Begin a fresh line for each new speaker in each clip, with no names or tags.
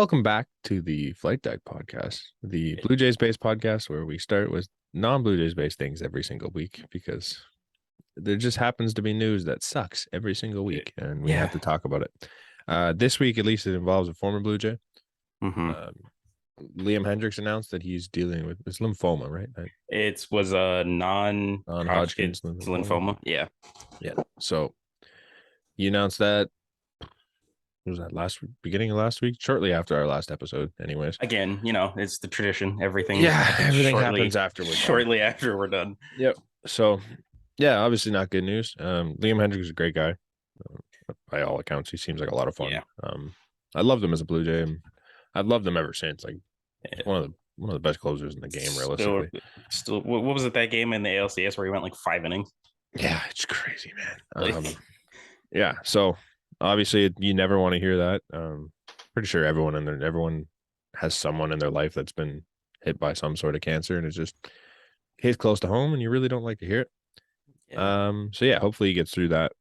Welcome back to the Flight Deck podcast, the Blue Jays based podcast where we start with non-Blue Jays based things every single week because there just happens to be news that sucks every single week and we have to talk about it. This week, at least, it involves a former Blue Jay. Liam Hendriks announced that he's dealing with this lymphoma, right?
It was a
Non-Hodgkin's
lymphoma. Yeah.
So he announced that. Was that beginning of last week? Shortly after our last episode, anyways.
Again, it's the tradition. Everything
happens after we're done.
Shortly after we're done.
Yep. So, yeah, obviously not good news. Liam Hendriks is a great guy. By all accounts, he seems like a lot of fun.
Yeah.
I loved him as a Blue Jay, and I've loved him ever since. Like one of the best closers in the game, realistically.
Still, what was it that game in the ALCS where he went like 5 innings?
Yeah, it's crazy, man. Yeah. So obviously, you never want to hear that. Pretty sure everyone has someone in their life that's been hit by some sort of cancer, and it just hits close to home, and you really don't like to hear it. Yeah. So yeah, hopefully he gets through that.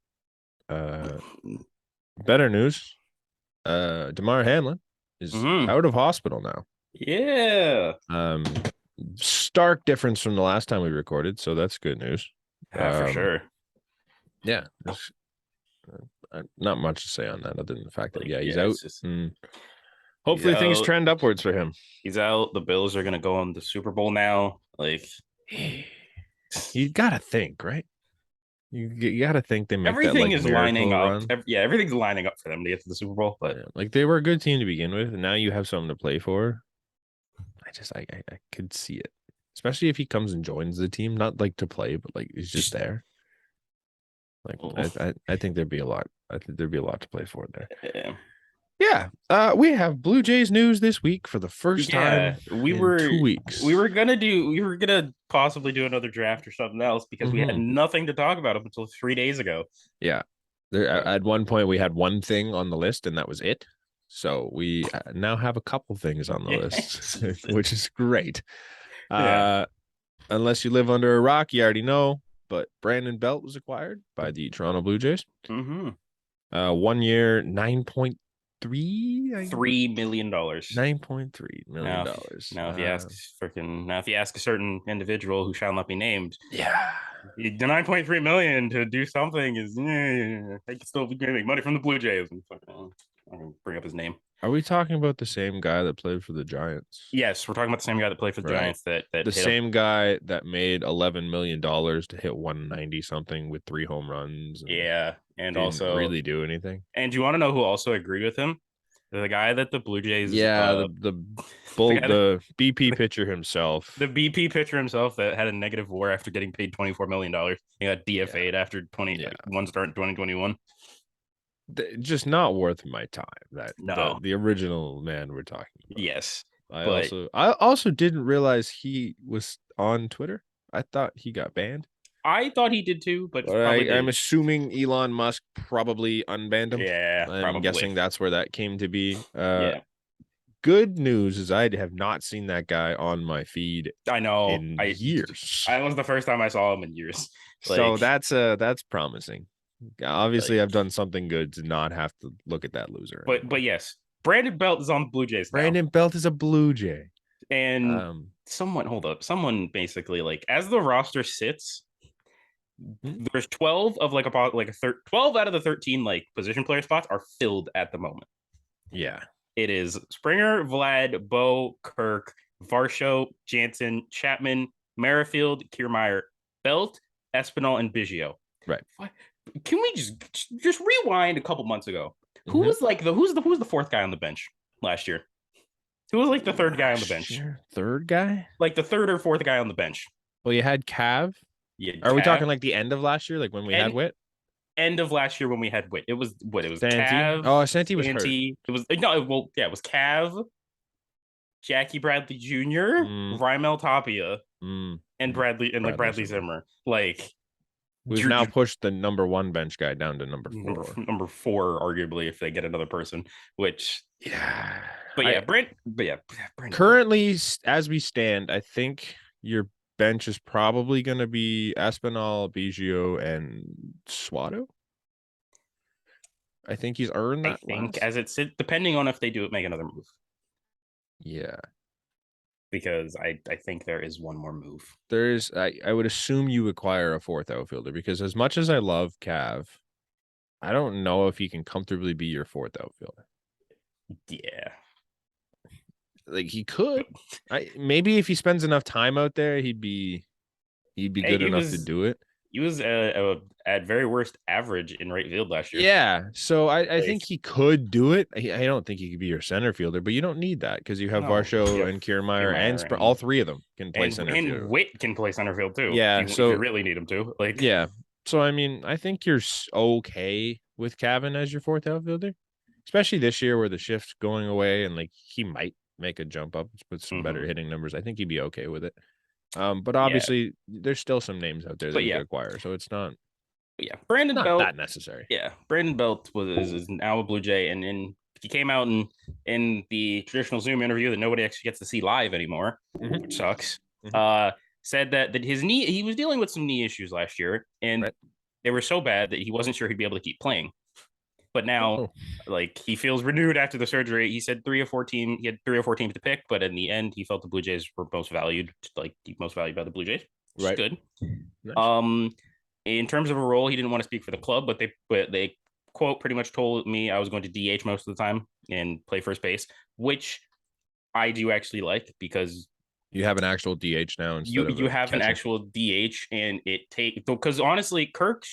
Better news. Damar Hamlin is out of hospital now.
Yeah.
Stark difference from the last time we recorded, so that's good news.
For sure.
Yeah. Not much to say on that other than the fact that he's out. Hopefully things trend upwards for him.
He's out. The Bills are gonna go on the Super Bowl now. Like,
you gotta think, right? You gotta think they make
everything is lining up. Everything's lining up for them to get to the Super Bowl. But
like they were a good team to begin with, and now you have something to play for. I could see it, especially if he comes and joins the team, not like to play, but like he's just there. Like I think there'd be a lot. I think there'd be a lot to play for there. Yeah. We have Blue Jays news this week for the first time. In 2 weeks.
We were gonna possibly do another draft or something else because we had nothing to talk about up until 3 days ago.
Yeah. At one point we had one thing on the list and that was it. So we now have a couple things on the list, which is great. Unless you live under a rock, you already know. But Brandon Belt was acquired by the Toronto Blue Jays. 1 year, $9.3
million.
$9.3 million.
Now, if you ask a certain individual who shall not be named, the $9.3 million to do something is they can still be getting money from the Blue Jays. I'm gonna bring up his name.
Are we talking about the same guy that played for the Giants?
Yes, we're talking about the same guy that played for the Giants. That
the same guy that made $11 million to hit 190 something with 3 home runs.
And also
really do anything.
And do you want to know who also agreed with him? The guy that the Blue Jays,
the BP pitcher himself,
the BP pitcher himself that had a negative WAR after getting paid $24 million. He got DFA'd after one start in 2021.
Just not worth my time. The original man we're talking about.
Yes,
I also didn't realize he was on Twitter. I thought he got banned.
I thought he did too, but
I'm assuming Elon Musk probably unbanned him.
Yeah,
I'm guessing that's where that came to be. Good news is I have not seen that guy on my feed.
I know
in years.
That was the first time I saw him in years.
So that's promising. Obviously, I've done something good to not have to look at that loser.
But yes, Brandon Belt is on the Blue Jays now.
Brandon Belt is a Blue Jay.
And someone basically, like, as the roster sits, there's 12 of 12 out of the 13 like position player spots are filled at the moment.
Yeah.
It is Springer, Vlad, Bo, Kirk, Varsho, Jansen, Chapman, Merrifield, Kiermaier, Belt, Espinal, and Biggio.
Right.
Can we just rewind a couple months ago? Who was who's the fourth guy on the bench last year? Who was like the third guy on the bench?
Third guy?
Like the third or fourth guy on the bench.
Well, you had Cav. Are we talking like the end of last year, like when we had Witt?
End of last year when we had Witt. It was
Santi?
Cav.
Oh, Santi was hurt.
It was it was Cav, Jackie Bradley Jr., Raimel Tapia, and Bradley Zimmer. Like,
we've now pushed the number 1 bench guy down to number 4.
Number 4, arguably, if they get another person. Which Brandon.
Currently, as we stand, I think your bench is probably going to be Espinal, Biggio, and Suado. I think he's earned that.
As it sits, depending on if they make another move.
Yeah.
because I think there is one more move.
There's I would assume you acquire a fourth outfielder because as much as I love Cav, I don't know if he can comfortably be your fourth outfielder.
Yeah.
Like he could. Maybe if he spends enough time out there, he'd be good enough to do it.
He was at very worst average in right field last year.
Yeah, so I think he could do it. I don't think he could be your center fielder, but you don't need that because you have Varsho and Kiermaier and all three of them can play center field.
And Witt can play center field too.
Yeah,
if you really need him to. Like,
yeah. So I mean, I think you're okay with Cavan as your fourth outfielder, especially this year where the shift's going away and like he might make a jump up with some better hitting numbers. I think he'd be okay with it. But obviously, there's still some names out there that you could acquire, so it's not.
Yeah, Brandon Belt
that necessary.
Yeah, Brandon Belt is now a Blue Jay, and he came out in the traditional Zoom interview that nobody actually gets to see live anymore, which sucks. Said that his knee, he was dealing with some knee issues last year, and they were so bad that he wasn't sure he'd be able to keep playing. But now, like, he feels renewed after the surgery. He said he had 3 or 4 teams to pick, but in the end, he felt the Blue Jays were most valued, like most valued by the Blue Jays. Which is good. Nice. In terms of a role, he didn't want to speak for the club, but they quote pretty much told me I was going to DH most of the time and play first base, which I do actually like because
you have an actual DH now.
You have an actual DH, and because honestly, Kirk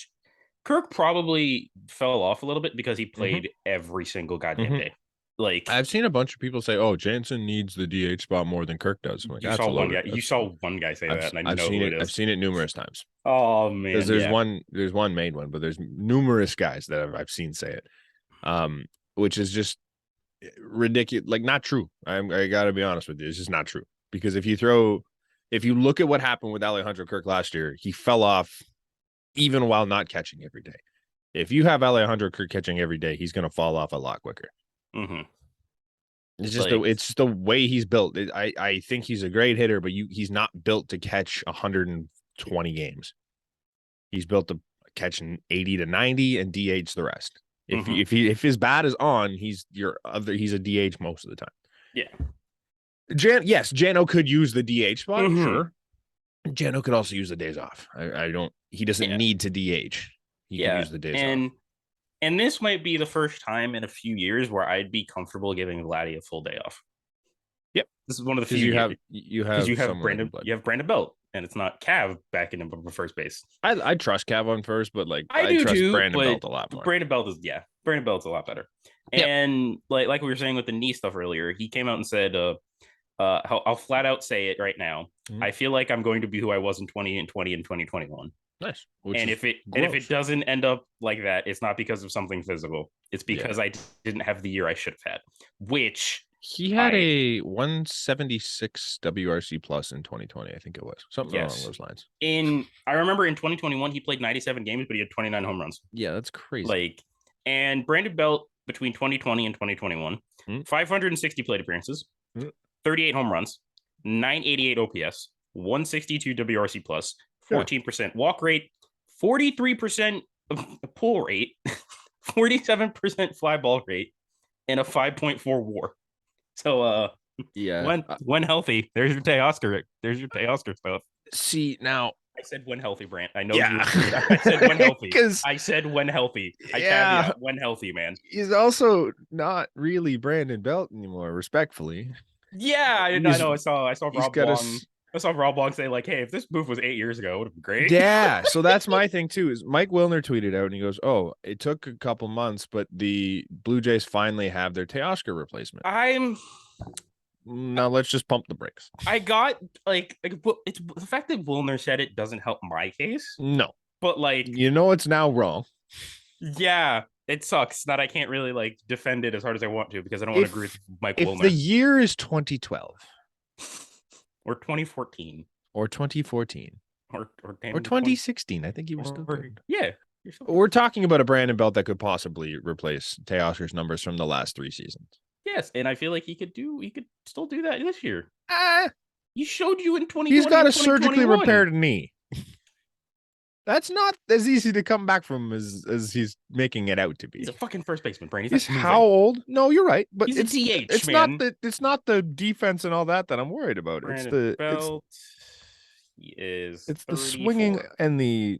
probably fell off a little bit because he played every single goddamn day. Like,
I've seen a bunch of people say, "Oh, Jansen needs the DH spot more than Kirk does." Like,
you saw one guy say that, and I've seen it.
I've seen it numerous times.
Oh man,
because there's one made one, but there's numerous guys that I've seen say it, which is just ridiculous. Like, not true. I gotta be honest with you, it's just not true. Because if you look at what happened with Alejandro Kirk last year, he fell off even while not catching every day. If you have Alejandro Kirk catching every day, he's gonna fall off a lot quicker. It's just it's the way he's built. I think he's a great hitter, but he's not built to catch 120 games. He's built to catch 80 to 90 and DH the rest. If his bat is on, he's a DH most of the time.
Yeah.
Yes, Jano could use the DH spot. Sure. Jano could also use the days off. He doesn't need to DH. He can use the days off.
And this might be the first time in a few years where I'd be comfortable giving Vladdy a full day off.
Yep.
This is one of the few
you have
Brandon Belt, and it's not Cav back in first base.
I trust Cav on first, but like I trust Brandon Belt a lot more.
Brandon Belt's a lot better. Yep. And like we were saying with the knee stuff earlier, he came out and said, I'll flat out say it right now. I feel like I'm going to be who I was in 2020 and 2021.
Nice.
And if it doesn't end up like that, it's not because of something physical. It's because I didn't have the year I should have had. Which
he had a 176 WRC plus in 2020, I think it was something along those lines.
I remember in 2021 he played 97 games, but he had 29 home runs.
Yeah, that's crazy.
And Brandon Belt between 2020 and 2021, 560 plate appearances, 38 home runs, 988 OPS, 162 WRC plus, 14% walk rate, 43% pull rate, 47% fly ball rate, and a 5.4 WAR. So when healthy, there's your Teoscar stuff.
See, now
I said when healthy, Brant. I know you. I said when healthy. I said when healthy. I caveat when healthy, man.
He's also not really Brandon Belt anymore, respectfully.
Yeah, I know. I saw Rob Long. I saw Rob Long say, like, hey, if this move was 8 years ago, it would have been great.
Yeah. So that's my thing, too, is Mike Wilner tweeted out and he goes, oh, it took a couple months, but the Blue Jays finally have their Teoscar replacement. Now let's just pump the brakes.
I got it's the fact that Wilner said it doesn't help my case.
No.
But
it's now wrong.
Yeah. It sucks that I can't really defend it as hard as I want to because I don't want to agree with Mike Wilner.
If the year is 2012.
Or 2014.
Or 2014.
Or
2016. I think he was still good.
Yeah.
We're talking about a Brandon Belt that could possibly replace Teoscar's numbers from the last 3 seasons.
Yes, and I feel like he could still do that this year. He showed you in 2020.
He's got a surgically repaired knee. That's not as easy to come back from as he's making it out to be.
He's a fucking first baseman, Brandon.
He's how old? No, you're right, but
he's
it's
a DH,
it's
man.
not the defense and all that I'm worried about.
Brandon Belt. He is.
It's
34.
the swinging and the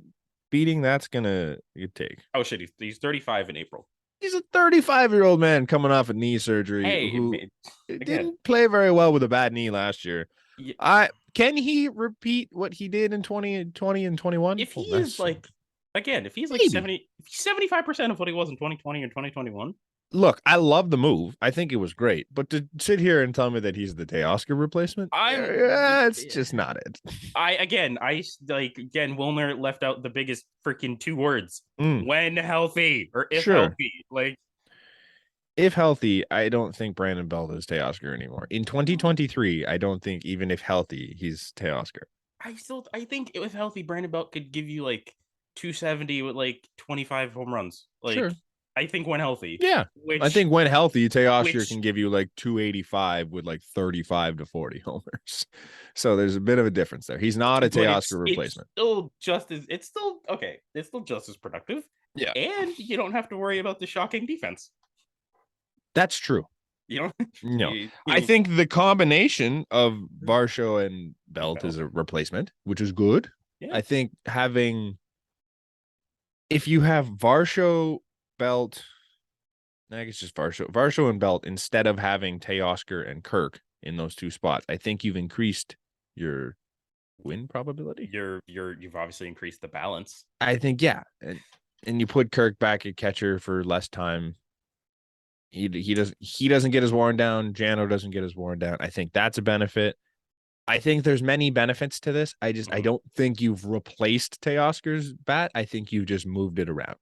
beating that's gonna take.
Oh shit, he's 35 in April.
He's a 35-year-old man coming off a knee surgery who didn't play very well with a bad knee last year. Yeah. Can he repeat what he did in 2020 and 21?
If he is like, again, if he's like 75% of what he was in 2020 and 2021.
Look, I love the move. I think it was great, but to sit here and tell me that he's the Teoscar replacement, it's just not it.
Wilner left out the biggest freaking two words: when healthy or if healthy. Like,
if healthy, I don't think Brandon Belt is Teoscar anymore. In 2023, I don't think even if healthy, he's Teoscar.
I think if healthy, Brandon Belt could give you like 270 with like 25 home runs. Like. Sure. I think when healthy.
Yeah. I think when healthy, Teoscar can give you like 285 with like 35 to 40 homers. So there's a bit of a difference there. He's not a Teoscar replacement.
It's still just as productive.
Yeah.
And you don't have to worry about the shocking defense.
That's true.
You know?
No. I think the combination of Varsho and Belt is a replacement, which is good. Yeah. I think if you have Varsho, Belt, I guess just Varsho and Belt instead of having Teoscar and Kirk in those two spots, I think you've increased your win probability.
You've obviously increased the balance.
I think, yeah, and you put Kirk back at catcher for less time. He doesn't get his worn down. Jano doesn't get his worn down. I think that's a benefit. I think there's many benefits to this. I don't think you've replaced Teoscar's bat. I think you've just moved it around.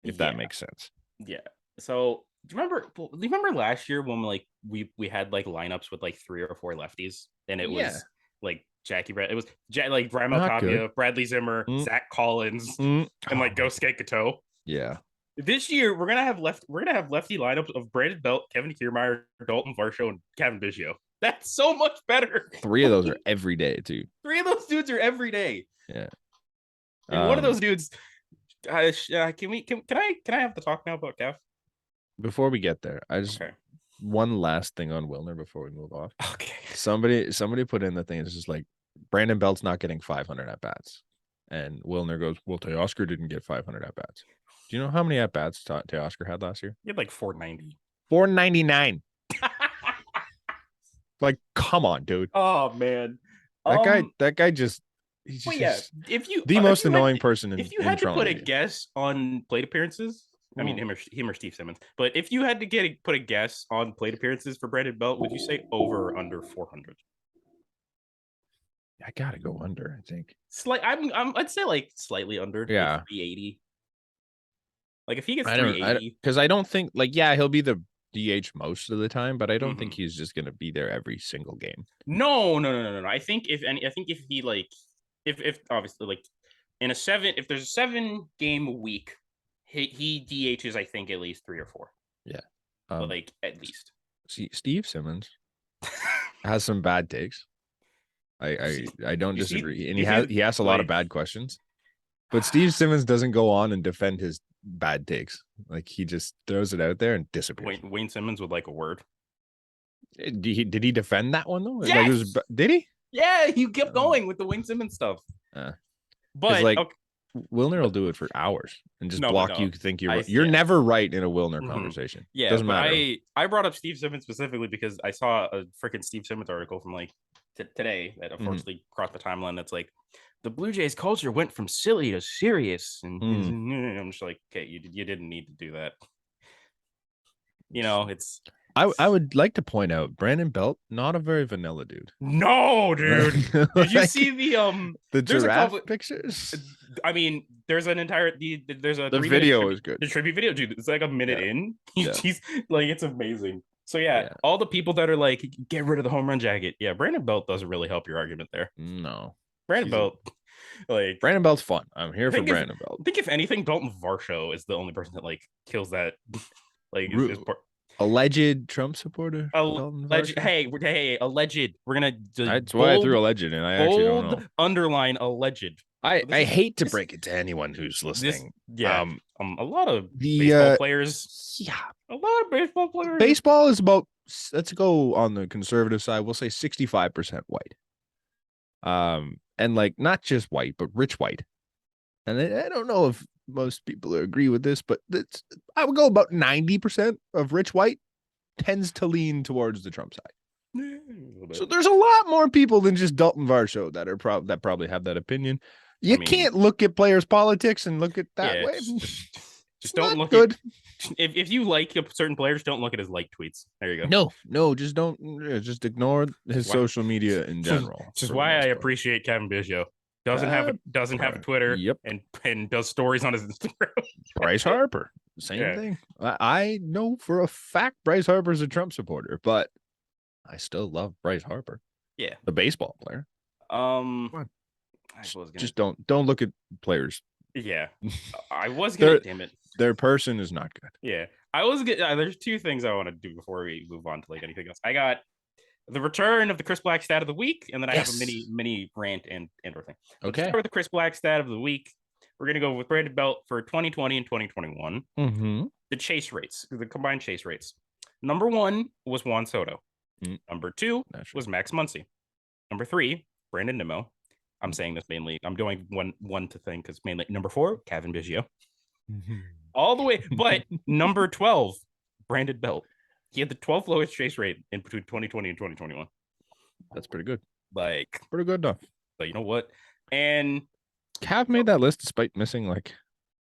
If that makes sense.
Yeah. So do you remember last year when we had like lineups with like 3 or 4 lefties and it was like like Raimel Tapia, Bradley Zimmer, Zach Collins, and like Gosuke Kato.
Yeah.
This year we're gonna have lefty lineups of Brandon Belt, Kevin Kiermaier, Dalton Varsho, and Kevin Biggio. That's so much better.
3 of those are every day too.
3 of those dudes are every day.
Yeah.
And one of those dudes. Can I have the talk now about Kev?
Before we get there, one last thing on Wilner before we move off.
Okay.
Somebody put in the thing. It's just like Brandon Belt's not getting 500 at bats, and Wilner goes, "Well, Teoscar didn't get 500 at bats." Do you know how many at bats Teoscar had last year?
He had like 490.
499. Like, come on, dude.
Oh man,
that guy just.
If you
the most annoying person in
if you had
to
put a guess on plate appearances, I mean him or Steve Simmons, but if you had to put a guess on plate appearances for Brandon Belt, would you say over or under 400?
I gotta go under. I think
I'd say like slightly under.
Yeah,
like 380. Like if he gets 380,
because I don't think he'll be the DH most of the time, but I don't think he's just gonna be there every single game.
No. I think if he like. If obviously like if there's a 7-game week, he DHs I think at least 3 or 4.
Yeah,
like at least.
See, Steve Simmons has some bad takes. I don't disagree, and he asks a lot of bad questions. But Steve Simmons doesn't go on and defend his bad takes. Like he just throws it out there and disappears.
Wayne Simmons would like a word.
Did he defend that one though?
Yes!
Did he?
Yeah, he kept going with the Wayne Simmons stuff.
But Wilner will do it for hours and just block you. Think you're never right in a Wilner conversation.
Yeah,
doesn't matter.
I brought up Steve Simmons specifically because I saw a freaking Steve Simmons article from like today that unfortunately crossed the timeline. That's like the Blue Jays culture went from silly to serious, and I'm just like, okay, you didn't need to do that. You know, it's.
I would like to point out Brandon Belt, not a very vanilla dude.
No, dude. Did you see the
giraffe pictures?
I mean, there's a
the video is good.
The tribute video, dude. It's like a minute in. He's like, it's amazing. So all the people that are like, get rid of the home run jacket. Yeah, Brandon Belt doesn't really help your argument there.
No,
Brandon
Belt's fun. I'm here for Brandon Belt.
I think if anything, Dalton Varsho is the only person that like kills that. Like,
alleged Trump supporter. Dalton
Alleged.
Varsho?
Hey, alleged. We're gonna
That's why I
bold,
threw alleged in. I actually don't know.
underline alleged. So
I hate to break it to anyone who's
this.
listening.
Yeah. A lot of
The
baseball players.
yeah,
A lot of baseball players.
baseball is about, let's go on the conservative side. We'll say 65% white. And like not just white, but rich white. And I don't know if most people agree with this, but I would go about 90% of rich white tends to lean towards the Trump side. So there's a lot more people than just Dalton Varsho that are that probably have that opinion. You can't look at players' politics and look at that way.
Just don't look
good.
If you like certain players, don't look at his like tweets. There you go.
No, just don't. Just ignore his social media in general.
Which is why I appreciate Kevin Biggio. Doesn't have a Twitter.
Yep.
And does stories on his Instagram.
Bryce Harper, same thing. I know for a fact Bryce Harper's a Trump supporter, but I still love Bryce Harper.
Yeah,
the baseball player. Just don't look at players.
Yeah, I was gonna. Damn it,
their person is not good.
Yeah, I was gonna. There's two things I want to do before we move on to like anything else. I got the return of the Chris Black stat of the week, and then I have a mini rant and everything.
Okay.
Let's start with the Chris Black stat of the week. We're gonna go with Brandon Belt for 2020 and 2021. The chase rates, the combined chase rates. Number 1 was Juan Soto. Number 2 was Max Muncy. Number 3, Brandon Nimmo. I'm saying this mainly. I'm doing one to think because mainly number 4, Kevin Biggio. All the way, but number 12, Brandon Belt. He had the 12th lowest chase rate in between 2020 and 2021.
That's pretty good.
Like
pretty good enough.
But you know what? And
Cav made that list despite missing like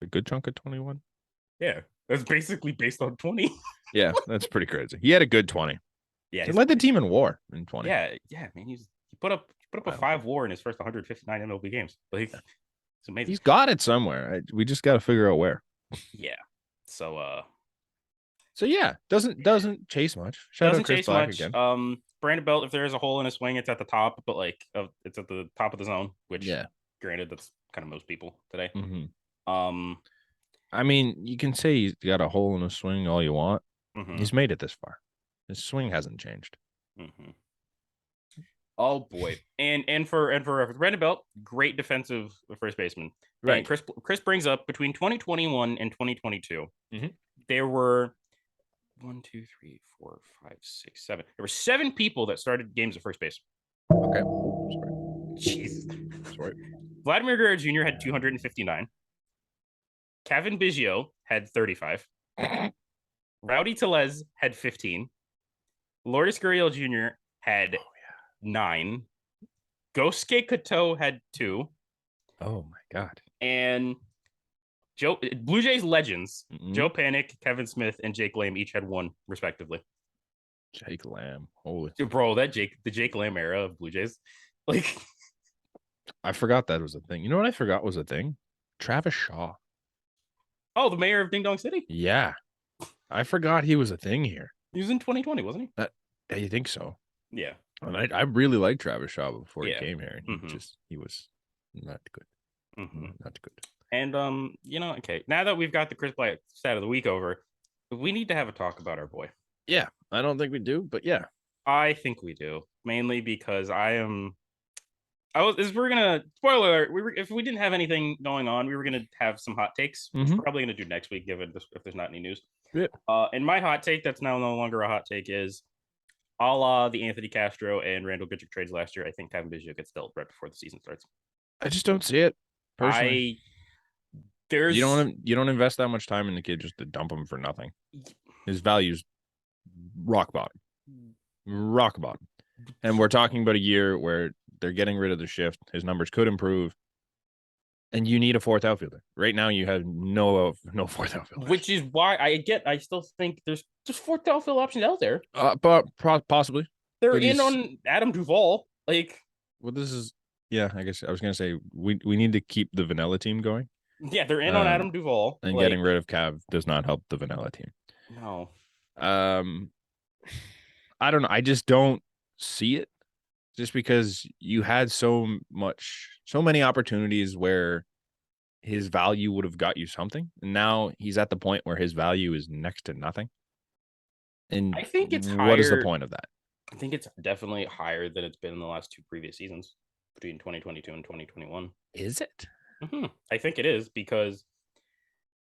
a good chunk of 21.
Yeah, that's basically based on 20.
Yeah, that's pretty crazy. He had a good 20.
Yeah,
he led the team in WAR in 20.
Yeah, man. He put up a 5 WAR in his first 159 MLB games. Like, it's amazing.
He's got it somewhere. We just got to figure out where.
Yeah. So
yeah, doesn't chase much. Shout out Chris Black again.
Brandon Belt, if there is a hole in a swing, it's at the top, but like it's at the top of the zone, which granted, that's kind of most people today.
I mean, you can say he's got a hole in a swing all you want. He's made it this far. His swing hasn't changed.
Oh boy, and for Brandon Belt, great defensive first baseman. Right. And Chris brings up between 2021 and 2022, there were 1, 2, 3, 4, 5, 6, 7. There were 7 people that started games at first base.
Okay. Sorry.
Jeez. Sorry. Vladimir Guerrero Jr. had 259. Kevin Biggio had 35. Rowdy Tellez had 15. Lourdes Gurriel Jr. had 9. Gosuke Katoh had 2.
Oh my god.
And Blue Jays legends, Joe Panik, Kevin Smith, and Jake Lamb each had 1 respectively.
Jake Lamb. Holy
bro, the Jake Lamb era of Blue Jays. Like,
I forgot that was a thing. You know what I forgot was a thing? Travis Shaw.
Oh, the mayor of Ding Dong City?
Yeah. I forgot he was a thing here.
He was in 2020, wasn't he?
Yeah, you think so?
Yeah.
And I really liked Travis Shaw before he came here. And he was not good. Not good.
And okay. Now that we've got the Chris Black stat of the week over, we need to have a talk about our boy.
Yeah, I don't think we do, but yeah.
I think we do. Mainly because we're gonna spoiler alert, if we didn't have anything going on, we were gonna have some hot takes, which we're probably gonna do next week, given if there's not any news.
Yeah.
And my hot take that's now no longer a hot take is a la the Anthony Castro and Randall Grichuk trades last year. I think Kevin Biggio gets dealt right before the season starts.
I just don't see it. Personally. You don't invest that much time in the kid just to dump him for nothing. His value's rock bottom. And we're talking about a year where they're getting rid of the shift. His numbers could improve. And you need a 4th outfielder. Right now you have no 4th outfielder.
Which is why I still think there's just 4th outfield options out there.
But possibly.
They're in on Adam Duvall. Like,
well, this is I guess I was gonna say we need to keep the vanilla team going.
Yeah, they're in on Adam Duvall.
And getting rid of Cav does not help the vanilla team.
No.
I don't know. I just don't see it. Just because you had so many opportunities where his value would have got you something. And now he's at the point where his value is next to nothing. And
I think it's
what is the
higher.
point of that?
I think it's definitely higher than it's been in the last 2 previous seasons between 2022 and 2021.
Is it?
I think it is because,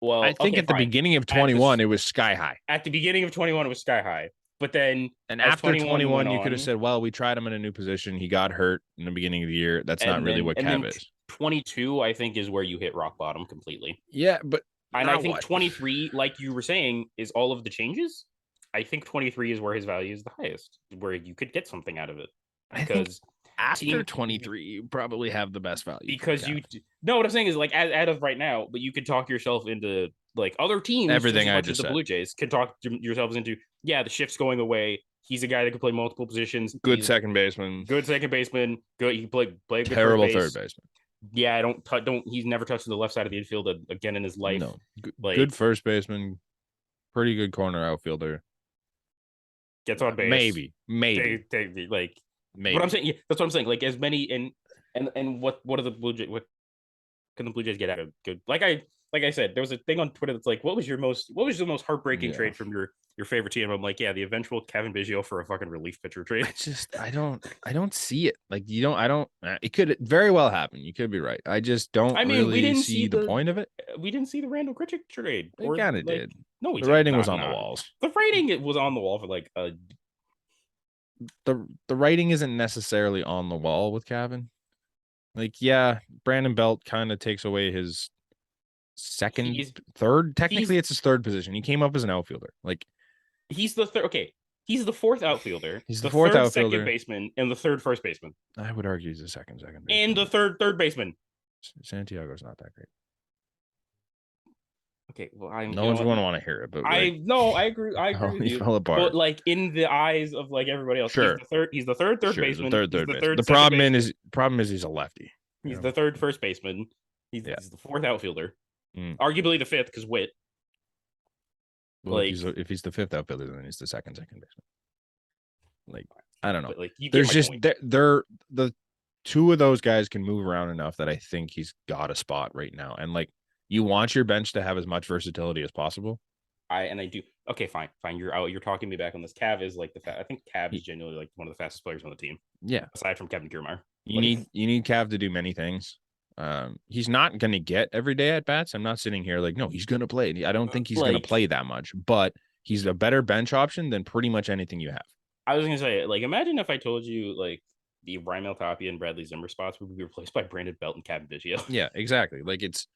well,
I think
okay,
at the
fine.
beginning of 21, it was sky high.
At the beginning of 21, it was sky high. But then,
And
as
after
21 went
you could have
on,
said, well, we tried him in a new position. He got hurt in the beginning of the year. That's not really what Cav is.
22, I think, is where you hit rock bottom completely.
Yeah, but
and I think 23, like you were saying, is all of the changes. I think 23 is where his value is the highest, where you could get something out of it. Because
after 23, you probably have the best value.
Because you no, what I'm saying is like as of right now, but you could talk yourself into like other teams.
Everything I just
said. The Blue Jays could talk yourselves into. Yeah, the shift's going away. He's a guy that can play multiple positions.
Good second baseman.
Good second baseman. Good. He can play a good
terrible third baseman.
Yeah, don't. He's never touched the left side of the infield again in his life.
No, good first baseman. Pretty good corner outfielder.
Gets on base.
Maybe.
Maybe. What I'm saying, that's what I'm saying. Like as many and what are the Blue Jays? What can the Blue Jays get out of good? Like I said, there was a thing on Twitter that's like, what was the most heartbreaking trade from your favorite team? I'm like, yeah, the eventual Kevin Biggio for a fucking relief pitcher trade.
I don't see it. Like it could very well happen. You could be right. I just don't we didn't see the point of it.
We didn't see the Randall Grichuk trade.
We kind of did.
No,
the writing was on the walls.
The writing was on the wall for like
the writing isn't necessarily on the wall with Kevin. Like, yeah, Brandon Belt kind of takes away his third. Technically, it's his third position. He came up as an outfielder. Like,
he's the third. Okay, he's the fourth outfielder.
He's the fourth outfielder,
second baseman, and the third first baseman.
I would argue he's the second baseman,
and the third baseman.
Santiago's not that great.
Okay, well,
no one's going to want to hear it, but
I agree. I agree with you.
Fell apart.
But like in the eyes of like everybody else,
sure,
he's the third baseman.
The problem is he's a lefty.
He's the third first baseman. He's the fourth outfielder. Arguably the fifth because Witt.
Well, if he's the fifth outfielder, then he's the second baseman. Like, I don't know.
But, like,
there's just they're the two of those guys can move around enough that I think he's got a spot right now. And like, you want your bench to have as much versatility as possible.
I do. Okay, fine. You're talking me back on this. Cav is like I think Cav is genuinely like one of the fastest players on the team.
Yeah.
Aside from Kevin Kiermaier.
You need Cav to do many things. He's not going to get every day at bats. I'm not sitting here like, no, he's going to play. I don't think he's going to play that much, but he's a better bench option than pretty much anything you have.
I was going to say, like, imagine if I told you like the Raimel Tapia and Bradley Zimmer spots would be replaced by Brandon Belt and Kevin Biggio.
Yeah, exactly. Like it's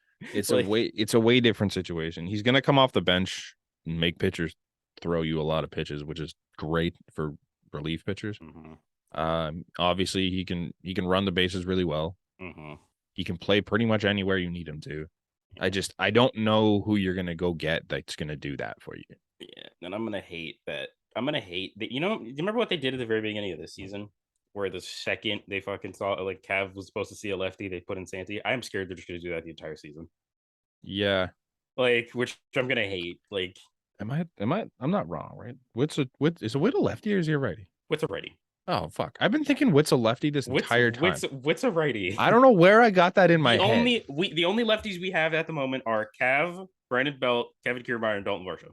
a way different situation. He's going to come off the bench and make pitchers throw you a lot of pitches, which is great for relief pitchers. Obviously he can run the bases really well. He can play pretty much anywhere you need him to. I don't know who you're going to go get that's going to do that for you.
Yeah, and I'm going to hate that. You know, do you remember what they did at the very beginning of this season? Where the second they fucking saw like Cav was supposed to see a lefty, they put in Santi. I'm scared they're just gonna do that the entire season.
Yeah.
Like, which I'm gonna hate. Like,
am I? I'm not wrong, right? Is a Witt a lefty or is he a righty?
Witt's a righty.
Oh fuck! I've been thinking Witt's a lefty this entire time.
Witt's a righty.
I don't know where I got that in my head.
The only lefties we have at the moment are Cav, Brandon Belt, Kevin Kiermaier, and Dalton Varsho.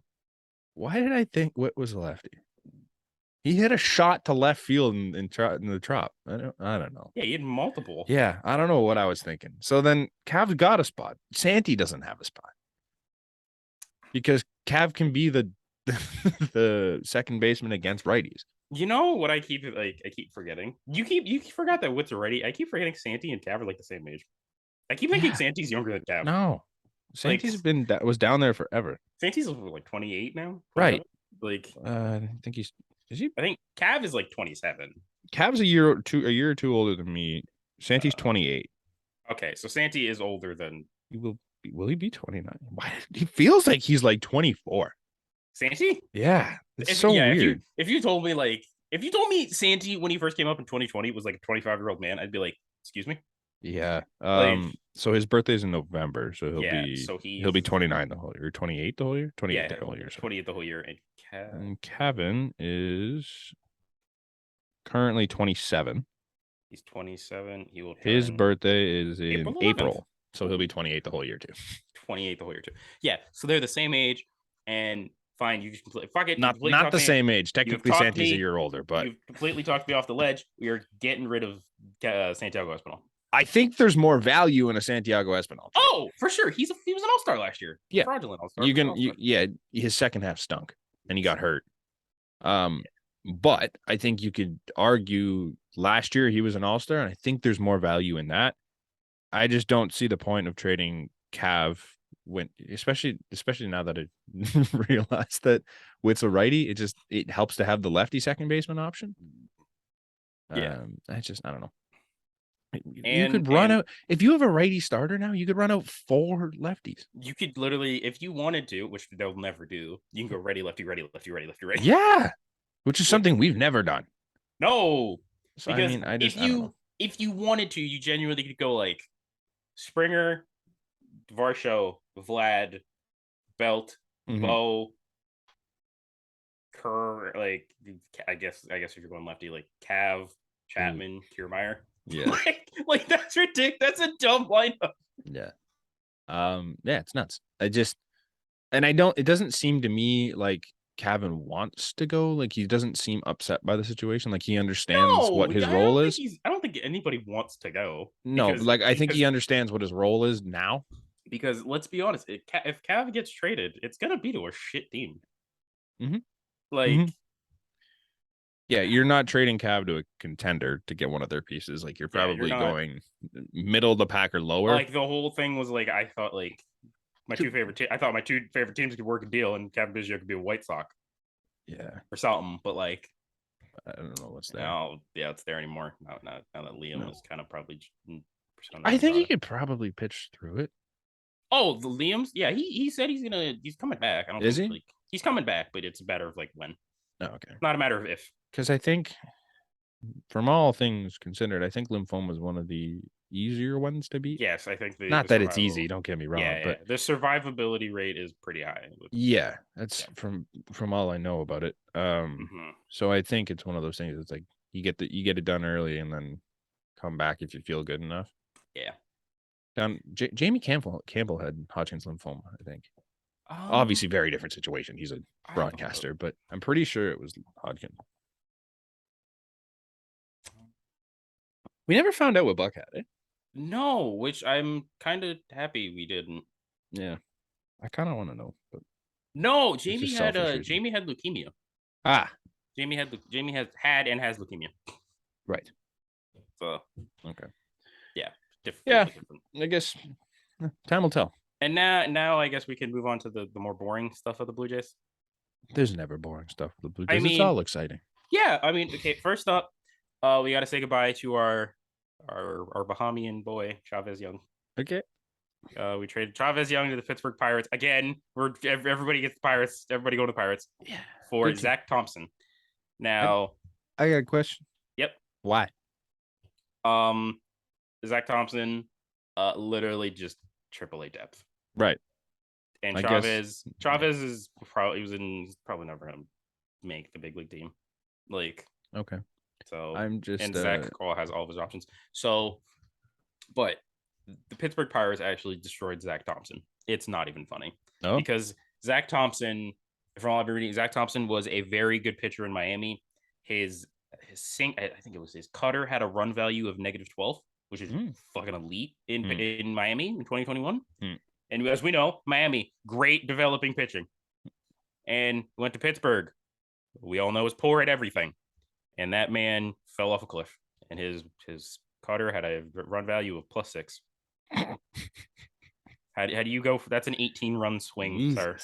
Why did I think Witt was a lefty? He hit a shot to left field in the Trop. I don't know.
Yeah, he had multiple.
Yeah, I don't know what I was thinking. So then Cav's got a spot. Santi doesn't have a spot because Cav can be the second baseman against righties.
You know what I keep forgetting? You forgot that Witt's a righty. I keep forgetting Santi and Cav are like the same age. I keep thinking Santi's younger than Cav.
No, Santi's was down there forever.
Santi's like 28 now,
right?
Like,
I think he's. Is he?
I think Cav is like 27.
Cav's a year or two older than me. Santi's 28.
Okay, so Santi is older than.
Will he be 29? Why? He feels like he's like 24.
Santi?
Yeah, it's so weird.
If you told me Santi when he first came up in 2020 was like a 25-year-old man, I'd be like, excuse me.
Yeah. So his birthday's in November, so he'll be 29 the whole year, 28 the whole year, 28 the whole year.
28 the whole year.
And Kevin is currently 27.
He's 27.
His birthday is in April, so he'll be 28 the whole year too.
28 the whole year too. Yeah, so they're the same age, and fine. You just fuck it.
Not the same age. Technically,
talked
Santi's a
me-
year older, but
You've completely talked me off the ledge. We are getting rid of Santiago Espinal.
I think there's more value in a Santiago Espinal.
Oh, for sure. He was an all-star last year.
Yeah.
Fraudulent all-star.
Yeah, his second half stunk and he got hurt. But I think you could argue last year he was an all-star, and I think there's more value in that. I just don't see the point of trading Cav when, especially now that I realized that Witt's a righty. It helps to have the lefty second baseman option.
Yeah.
I don't know. You could run out if you have a righty starter now. You could run out 4 lefties.
You could literally, if you wanted to, which they'll never do, you can go righty, lefty, righty, lefty, righty, lefty, righty.
Yeah, which is something we've never done.
No,
so
because
I mean,
if you wanted to, you genuinely could go like Springer, Varsho, Vlad, Belt, Bo, Kerr. Like I guess if you're going lefty, like Cav, Chapman, Kiermaier.
Yeah.
like that's ridiculous. That's a dumb lineup.
Yeah. Yeah, it's nuts. It doesn't seem to me like Kevin wants to go. Like he doesn't seem upset by the situation. Like he understands what his role is.
I don't think anybody wants to go.
No, I think he understands what his role is now.
Because let's be honest, if Cav gets traded, it's gonna be to a shit team.
Yeah, you're not trading Cav to a contender to get one of their pieces. Like you're probably going middle of the pack or lower.
Like the whole thing was like I thought like my two favorite teams could work a deal, and Kevin Biggio could be a White Sox.
Yeah,
or something. But like
I don't know what's there.
No, yeah, it's there anymore. Now that Liam is kind of probably.
I think he could probably pitch through it.
Oh, the Liam's, yeah. He said he's coming back. I don't.
Is
think,
he?
Like, he's coming back, but it's a matter of like when.
Oh, okay.
Not a matter of if.
Because I think, from all things considered, I think lymphoma is one of the easier ones to beat.
Yes, I think
not that it's easy. Don't get me wrong. But
the survivability rate is pretty high.
Yeah, that's from all I know about it. So I think it's one of those things. It's like you get it done early and then come back if you feel good enough.
Yeah.
Jamie Campbell had Hodgkin's lymphoma, I think. Obviously, very different situation. He's a broadcaster, but I'm pretty sure it was Hodgkin. We never found out what Buck had, eh?
No, which I'm kind of happy we didn't.
Yeah, I kind of want to know, but
no, Jamie had leukemia. Jamie has and has leukemia.
Right.
So
okay.
Yeah.
Different. I guess time will tell.
And now I guess we can move on to the more boring stuff of the Blue Jays.
There's never boring stuff with the Blue Jays. It's all exciting.
Yeah, I mean, okay. First up, we got to say goodbye to our Bahamian boy Chavez Young.
Okay.
We traded Chavez Young to the Pittsburgh Pirates again. Everybody gets the Pirates. Everybody go to the Pirates.
Yeah.
For Zach Thompson. Now,
I got a question.
Yep.
Why?
Zach Thompson, literally just AAA depth.
Right.
And Chavez is probably he's probably never gonna make the big league team. Like,
okay.
So
I'm just
and Zach has all of his options. So, but the Pittsburgh Pirates actually destroyed Zach Thompson. It's not even funny because Zach Thompson, from all I've been reading, Zach Thompson was a very good pitcher in Miami. His sink, I think it was his cutter, had a run value of -12, which is fucking elite in Miami in 2021. And as we know, Miami, great developing pitching. And went to Pittsburgh. We all know is poor at everything. And that man fell off a cliff. And his cutter had a run value of +6. How do you go? That's an 18-run swing, sir,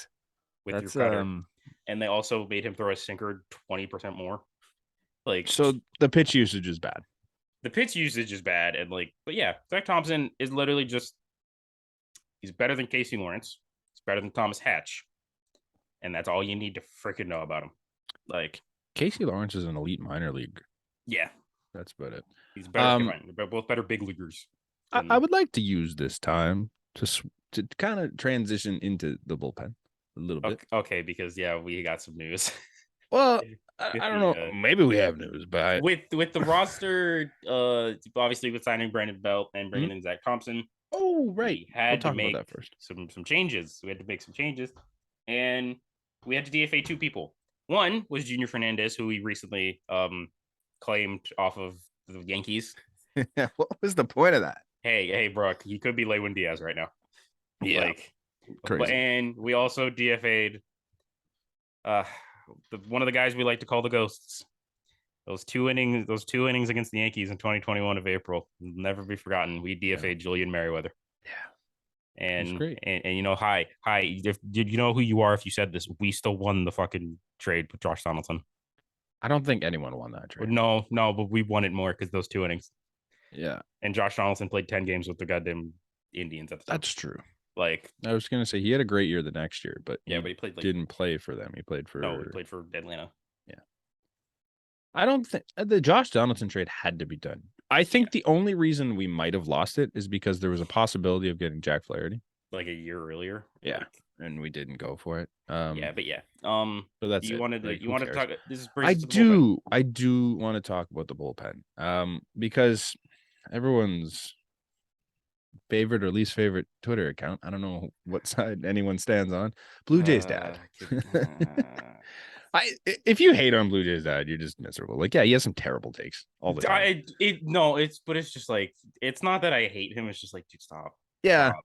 with your cutter. And they also made him throw a sinker 20% more. Like,
so the pitch usage is bad.
The pitch usage is bad, and but yeah, Zach Thompson is literally he's better than Casey Lawrence. He's better than Thomas Hatch, and that's all you need to freaking know about him. Like,
Casey Lawrence is an elite minor league.
Yeah,
that's about it.
He's better. They're both better big leaguers.
I would like to use this time to kind of transition into the bullpen a little bit.
Okay, because we got some news.
Well, I don't know. Maybe we have news, but
with the roster, obviously with signing Brandon Belt and bringing in Zach Thompson.
Oh, right.
We had to make some changes. We had to make some changes, and we had to DFA 2 people. One was Junior Fernandez, who we recently claimed off of the Yankees.
What was the point of that?
Hey, Brooke, he could be Lewin Diaz right now.
Yeah,
Like,
crazy.
And we also DFA'd one of the guys we like to call the ghosts. Those two innings against the Yankees in 2021 of April will never be forgotten. We DFA'd Julian Merriweather.
Yeah.
And
great.
And you know, hi. Did you know who you are if you said this? We still won the fucking trade with Josh Donaldson.
I don't think anyone won that trade.
No, but we won it more because those 2 innings.
Yeah.
And Josh Donaldson played 10 games with the goddamn Indians at the time.
That's true.
Like,
I was gonna say he had a great year the next year, but
but he played
didn't play for them. He played for
he played for Atlanta.
Yeah. I don't think the Josh Donaldson trade had to be done. I think the only reason we might have lost it is because there was a possibility of getting Jack Flaherty.
Like a year earlier.
Yeah. And we didn't go for it.
So
that's
you
it.
wanted
Like,
you wanted to talk. This is
I do want to talk about the bullpen. Because everyone's favorite or least favorite Twitter account, I don't know what side anyone stands on, Blue Jays dad. If you hate on Blue Jays dad, you're just miserable. Like, yeah, he has some terrible takes all the time.
It's just like, it's not that I hate him. It's just like, dude, stop.
Yeah,
Stop.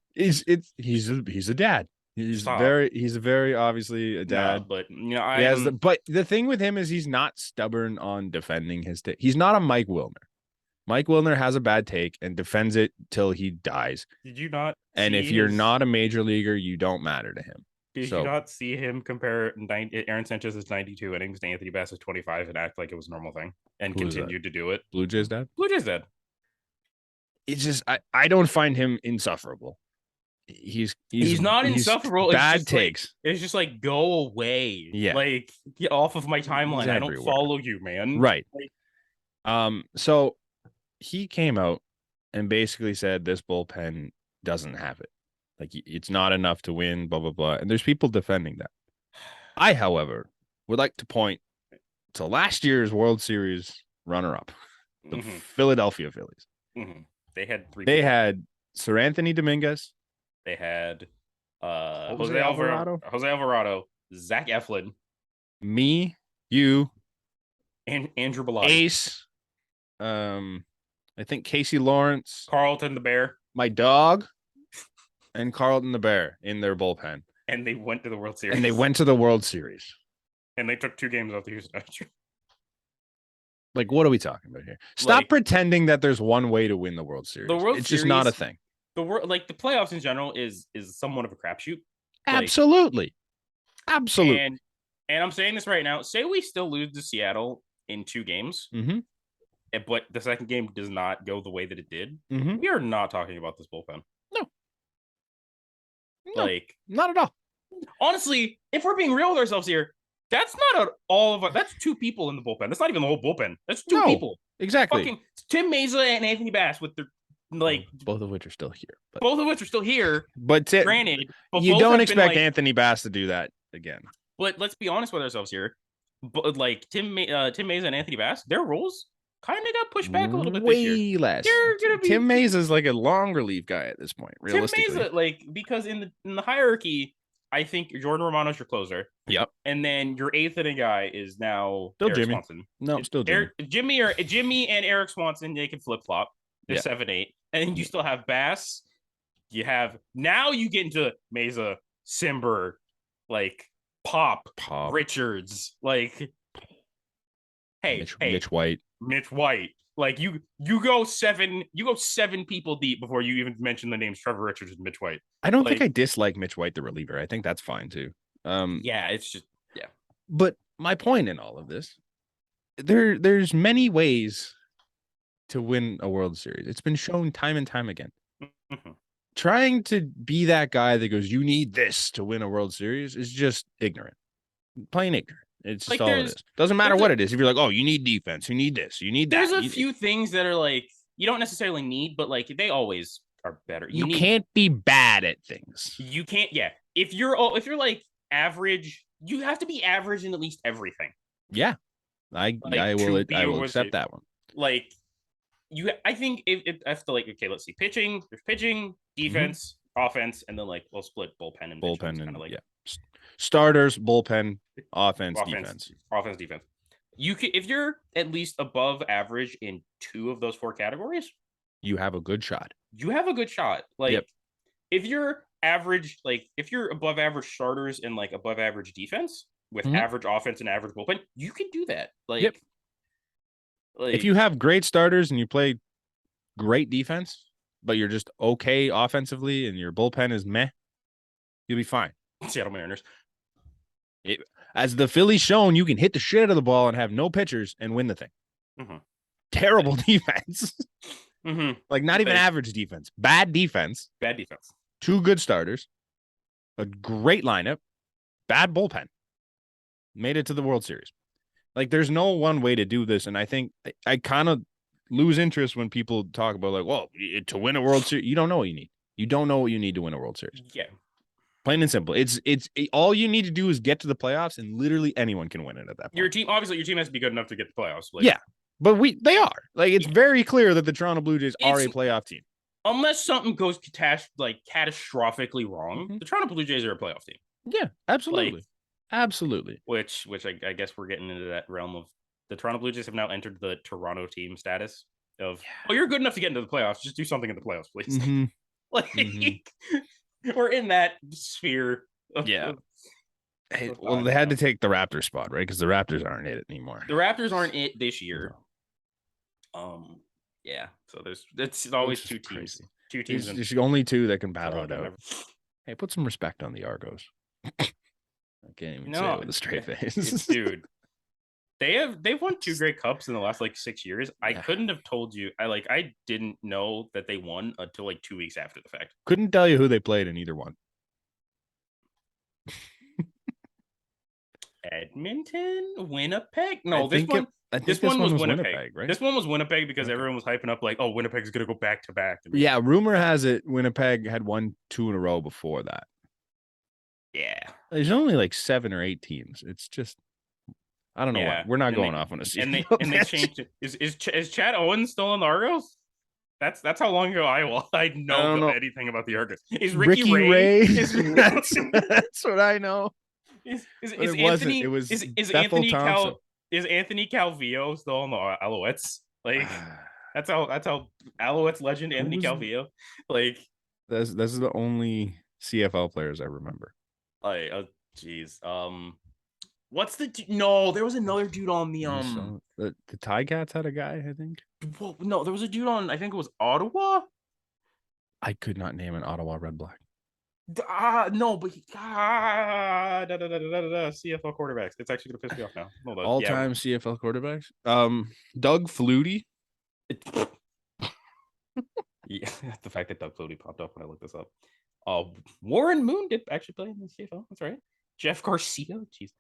He's a dad. He's
Stop.
very obviously a dad.
No, but you know,
but the thing with him is he's not stubborn on defending his take. He's not a Mike Wilner. Mike Wilner has a bad take and defends it till he dies.
Did you not?
And if you're not a major leaguer, you don't matter to him.
Did you not see him compare Aaron Sanchez's 92 innings to Anthony Bass's 25 and act like it was a normal thing and continued to do it?
Blue Jays dad?
Blue Jays dad.
It's just I don't find him insufferable. He's
not insufferable.
Bad takes.
It's just like, go away.
Yeah.
Like, get off of my timeline. I don't follow you, man.
Right. So he came out and basically said this bullpen doesn't have it. Like, it's not enough to win, blah, blah, blah. And there's people defending that. I, however, would like to point to last year's World Series runner-up, the Philadelphia Phillies.
Mm-hmm.
They had Sir Anthony Dominguez.
They had Jose Alvarado, Zach Eflin,
me, you,
and Andrew Bellotti,
Ace. I think Casey Lawrence,
Carlton the Bear,
my dog, and Carlton the Bear in their bullpen.
And they went to the World Series. And they took 2 games off the Houston Astros.
Like, what are we talking about here? Stop pretending that there's one way to win the World Series. It's just not a thing.
The playoffs in general is somewhat of a crapshoot.
Absolutely. Absolutely.
And I'm saying this right now. Say we still lose to Seattle in 2 games, but the second game does not go the way that it did. We are not talking about this bullpen.
No.
Like,
not at all.
Honestly, if we're being real with ourselves here, that's not all of us. That's 2 people in the bullpen. That's not even the whole bullpen. That's 2 people.
Exactly.
Fucking Tim Mesa and Anthony Bass with their
both of which are still here.
But granted,
you don't expect Anthony Bass to do that again.
But let's be honest with ourselves here. But like Tim Mesa and Anthony Bass, their roles kind of got pushed back a little bit this year.
Way less. Tim Mesa is like a long relief guy at this point. Realistically,
Tim Mesa, because in the hierarchy, I think Jordan Romano's your closer.
Yep.
And then your 8th inning guy is now
still
Eric
Jimmy.
Swanson.
No, still Jimmy.
Jimmy and Eric Swanson, they can flip flop. They're 7-8, and then you still have Bass. You get into Mesa, Simber, Pop, Richards,
Mitch White.
Like you go 7 people deep before you even mention the names Trevor Richards and Mitch White.
I don't think I dislike Mitch White, the reliever. I think that's fine too.
It's just
But my point in all of this, there's many ways to win a World Series. It's been shown time and time again. Trying to be that guy that goes, you need this to win a World Series is just ignorant. Plain ignorant. It's just all it is. Doesn't matter what it is. If you're like, oh, you need defense, you need this, you need that.
There's a few things that are you don't necessarily need, but they always are better.
You can't be bad at things.
You can't. Yeah. If you're average, you have to be average in at least everything.
Yeah. I will accept that one.
I think it have to okay, let's see. There's pitching, defense, offense, and then we'll split bullpen and
bullpen
and
starters, bullpen, offense, defense.
Offense, defense. You can, if you're at least above average in 2 of those 4 categories,
you have a good shot.
You have a good shot. Like,
Yep.
if you're average, like if you're above average starters and like above average defense with average offense and average bullpen, you can do that. Like,
if you have great starters and you play great defense, but you're just okay offensively and your bullpen is meh, you'll be fine.
Seattle Mariners.
As the Phillies shown, you can hit the shit out of the ball and have no pitchers and win the thing. Terrible defense. Like not even average defense. Bad defense. 2 good starters. A great lineup. Bad bullpen. Made it to the World Series. Like there's no one way to do this. And I think I kind of lose interest when people talk about like, well, to win a World Series, you don't know what you need. You don't know what you need to win a World Series.
Yeah.
Plain and simple. It's all you need to do is get to the playoffs, and literally anyone can win it at that point.
Your team has to be good enough to get the playoffs. Like,
yeah, but they are. Like it's very clear that the Toronto Blue Jays are a playoff team.
Unless something goes catastrophically wrong, the Toronto Blue Jays are a playoff team.
Yeah, absolutely, absolutely.
Which I guess we're getting into that realm of the Toronto Blue Jays have now entered the Toronto team status of, oh, you're good enough to get into the playoffs. Just do something in the playoffs, please. We're in that sphere.
Well, they had to take the Raptors spot, right? Because the Raptors aren't it anymore.
The Raptors aren't it this year. Yeah. So it's always 2 teams.
Crazy.
2 teams.
There's only 2 that can battle it out. Hey, put some respect on the Argos. I can't even say it with a straight face,
dude. They've won 2 Grey Cups in the last 6 years. I couldn't have told you. I didn't know that they won until 2 weeks after the fact.
Couldn't tell you who they played in either one.
Edmonton, Winnipeg. No, this one was Winnipeg, right? This one was Winnipeg because everyone was hyping up oh, Winnipeg's gonna go back to back.
Yeah, rumor has it Winnipeg had won 2 in a row before that.
Yeah,
there's only 7 or 8 teams. It's just. I don't know why. We're not going off on a season.
And they changed it. Is Chad Owens still on the Argos? That's how long ago I know anything about the Argos. Is Ricky Ray?
That's what I know.
Is Anthony Calvillo still on the Alouettes? That's how Alouettes legend Anthony Calvillo.
This is the only CFL players I remember.
Jeez. What's the no? There was another dude on the
the Ticats had a guy, I think.
Well, no, there was a dude on. I think it was Ottawa.
I could not name an Ottawa Red Black.
No, but CFL quarterbacks. It's actually gonna piss me off now. Hold on.
All-time CFL quarterbacks. Doug Flutie.
Yeah, the fact that Doug Flutie popped up when I looked this up. Warren Moon did actually play in the CFL. That's right. Jeff Garcia. Jeez.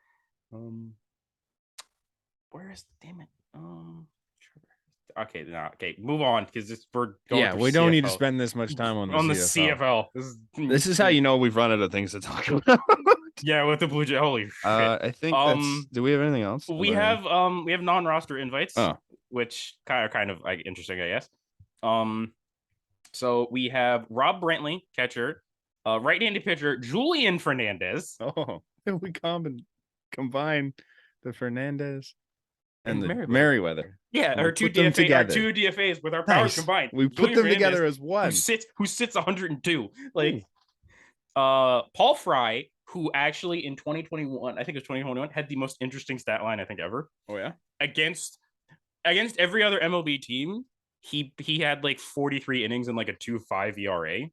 Where is damn it? Okay, move on because we're going.
We don't need to spend this much time on the
CFL.
This is how you know we've run out of things to talk about.
Yeah, with the Blue Jay. Holy shit!
I think. Do we have anything else?
We have non-roster invites, which kind of interesting, I guess. So we have Rob Brantley, catcher, right-handed pitcher Julian Fernandez.
Oh, we combine the Fernandez and the Merriweather.
Yeah, our 2 DFAs with our powers combined.
We put them together as one.
Who sits 102. Paul Fry, who actually in 2021, I think it was 2021, had the most interesting stat line I think ever.
Oh yeah.
Against every other MLB team, he had 43 innings and a 2.5 ERA.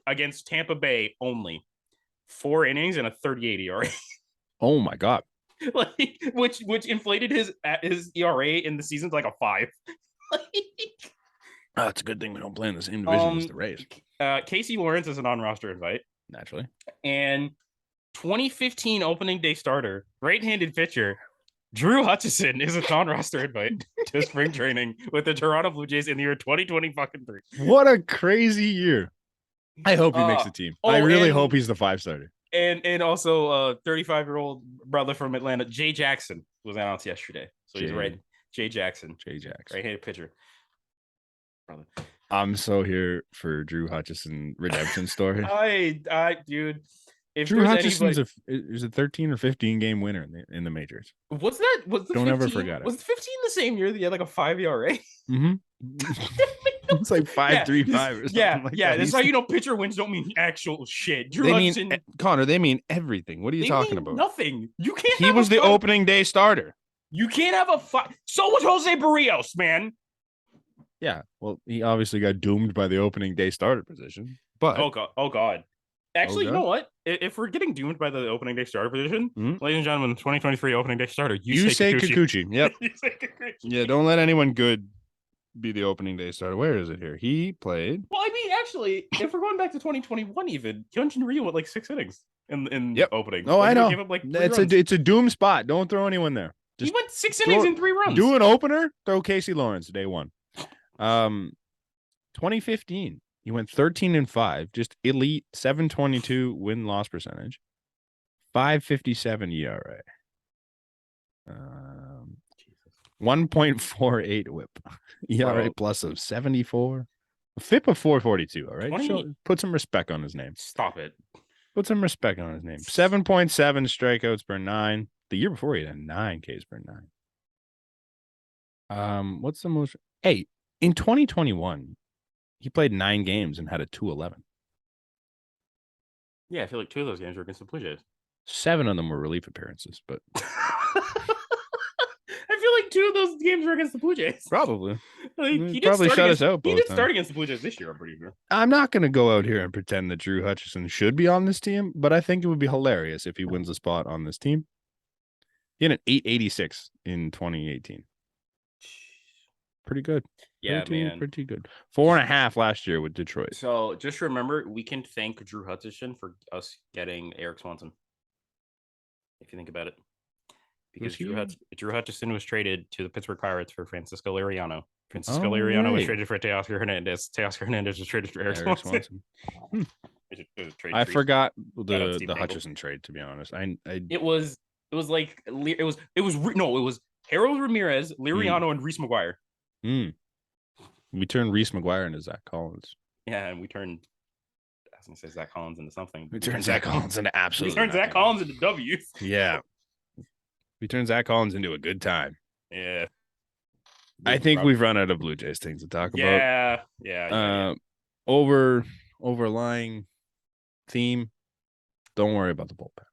Against Tampa Bay only 4 innings and a 38 ERA.
Oh my god.
Which inflated his ERA in the season to a 5.
It's a good thing we don't play in the same division as the Rays.
Casey Lawrence is a non-roster invite.
Naturally.
And 2015 opening day starter, right-handed pitcher, Drew Hutchison is a non-roster invite to spring training with the Toronto Blue Jays in the year 2023.
What a crazy year. I hope he makes the team. I really hope he's the 5 starter.
And also 35-year-old brother from Atlanta, Jay Jackson, was announced yesterday. So he's right. Jay Jackson. Right-handed pitcher. Brother.
I'm so here for Drew Hutchison redemption story.
Dude. if
Drew
there's
Hutchison's
anybody,
is a 13 or 15 game winner in the majors.
was the
Don't
15,
ever forget it.
Was the 15 the same year that he had like a 5 ERA?
Mm-hmm. It's like 5.35 or something like that.
That's how you know pitcher wins don't mean actual shit. Drew
They
Hutchison,
mean Connor. They mean everything. What are you
they
talking
mean
about?
nothing. You can't.
He
have
was
a
the
five-
opening day starter.
You can't have a five. So was Jose Barrios, man.
Yeah. Well, he obviously got doomed by the opening day starter position. But
Oh god. Actually, you
God.
know what? If we're getting doomed by the opening day starter position,
Mhm.
ladies and gentlemen, 2023 opening day starter,
you say
Kikuchi.
Kikuchi. Yep.
Yusei Kikuchi.
Yeah. Don't let anyone good be the opening day starter. Where is it here? He played.
Well, I mean, actually, if we're going back to 2021, even Hyunjin Ryu went like 6 innings in
Yep.
opening.
Oh,
Like,
I
he
know.
gave up, like, 3
It's
runs.
a doom spot. Don't throw anyone there.
He
Just
went 6 innings and 3 runs.
do an opener. Throw Casey Lawrence day one. 2015. He went 13-5, just elite 7.22 win-loss percentage, 5.57 ERA, 1.48 WHIP, ERA
Bro.
plus of 74, a FIP of 4.42. All right,
20
put some respect on his name.
Stop it.
Put some respect on his name. 7.7 strikeouts per 9. The year before he had 9 Ks per 9. What's the most? Hey, in 2021. He played 9 games and had a 2.11.
Yeah, I feel like 2 of those games were against the Blue Jays.
7 of them were relief appearances, but
I feel like 2 of those games were against the Blue Jays.
probably.
Like,
He probably shut us out
He
both
did
times.
start against the Blue Jays this year, I'm pretty sure.
I'm not going to go out here and pretend that Drew Hutchison should be on this team, but I think it would be hilarious if he wins a spot on this team. He had an 886 in 2018. Pretty good.
Yeah, man.
Pretty good. 4.5 last year with Detroit.
So just remember, we can thank Drew Hutchison for us getting Eric Swanson. If you think about it. Because Drew Hutchison was traded to the Pittsburgh Pirates for Francisco Liriano. Francisco Liriano was traded for Teoscar Hernandez. Teoscar Hernandez was traded for Eric Swanson.
I forgot the Hutchison trade, to be honest.
It was Harold Ramirez, Liriano, and Reese McGuire.
We turned Reese McGuire into Zach Collins.
Yeah, and I was gonna say Zach Collins into something.
We turned Zach Collins into absolutely.
We turned Zach Collins into W's.
Yeah. We turned Zach Collins into a good time.
Yeah.
I think we've run out of Blue Jays things to talk about.
Yeah.
Overlying theme. Don't worry about the bullpen.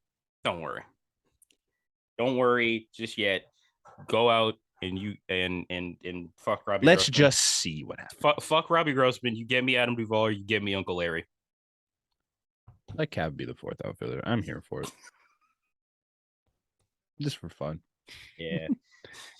Don't worry just yet. Go out and fuck Robbie.
Let's
Grossman.
just see what happens.
Fuck Robbie Grossman. You get me Adam Duvall, or you get me Uncle Larry.
Let Cav be the 4th outfielder. I'm here for it. Just for fun.
Yeah.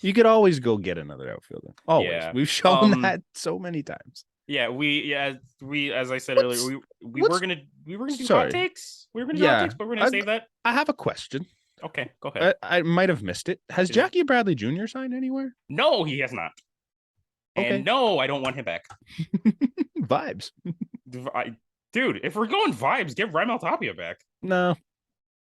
You could always go get another outfielder. Always.
Yeah.
We've shown that so many times.
Yeah, as I said earlier, we were gonna do hot takes. We were gonna do hot takes, but we're gonna save that.
I have a question.
Okay, go ahead.
I might have missed it. Has Jackie Bradley Jr. signed anywhere?
No, he has not.
Okay.
And no, I don't want him back.
Vibes.
Dude, if we're going vibes, give Raimel Tapia back.
No.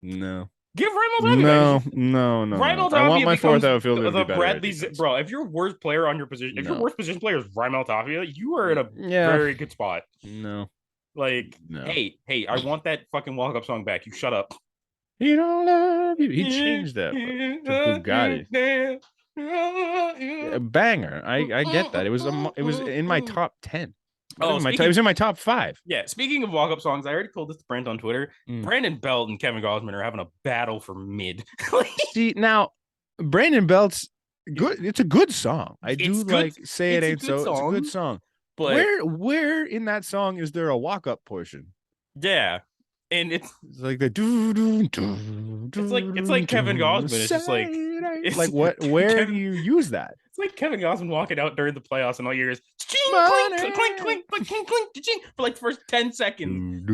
Give Raimel Tapia back.
No.
Raimel Tapia
I want my 4th outfielder to
the
be better.
Bradley, bro. If your worst player on your position, if your worst position player is Raimel Tapia, you are in a very good spot.
No.
Like, hey, I want that fucking walk-up song back. You shut up.
He don't love you. He changed that to Bugatti. A banger. I get that. It was in my top 10. It was in my top 5.
Yeah. Speaking of walk-up songs, I already told this to Brent on Twitter. Brandon Belt and Kevin Gausman are having a battle for mid.
See, now Brandon Belt's good. It's a good song. I do like Say It Ain't So. It's a good song. But where in that song is there a walk-up portion?
Yeah. And it's
like the
it's like Kevin Gausman. It's just like
what? Where do you use that?
It's like Kevin Gausman walking out during the playoffs and all you hear is clink, clink, clink, clink, clink, clink, clink, for like the first 10 seconds.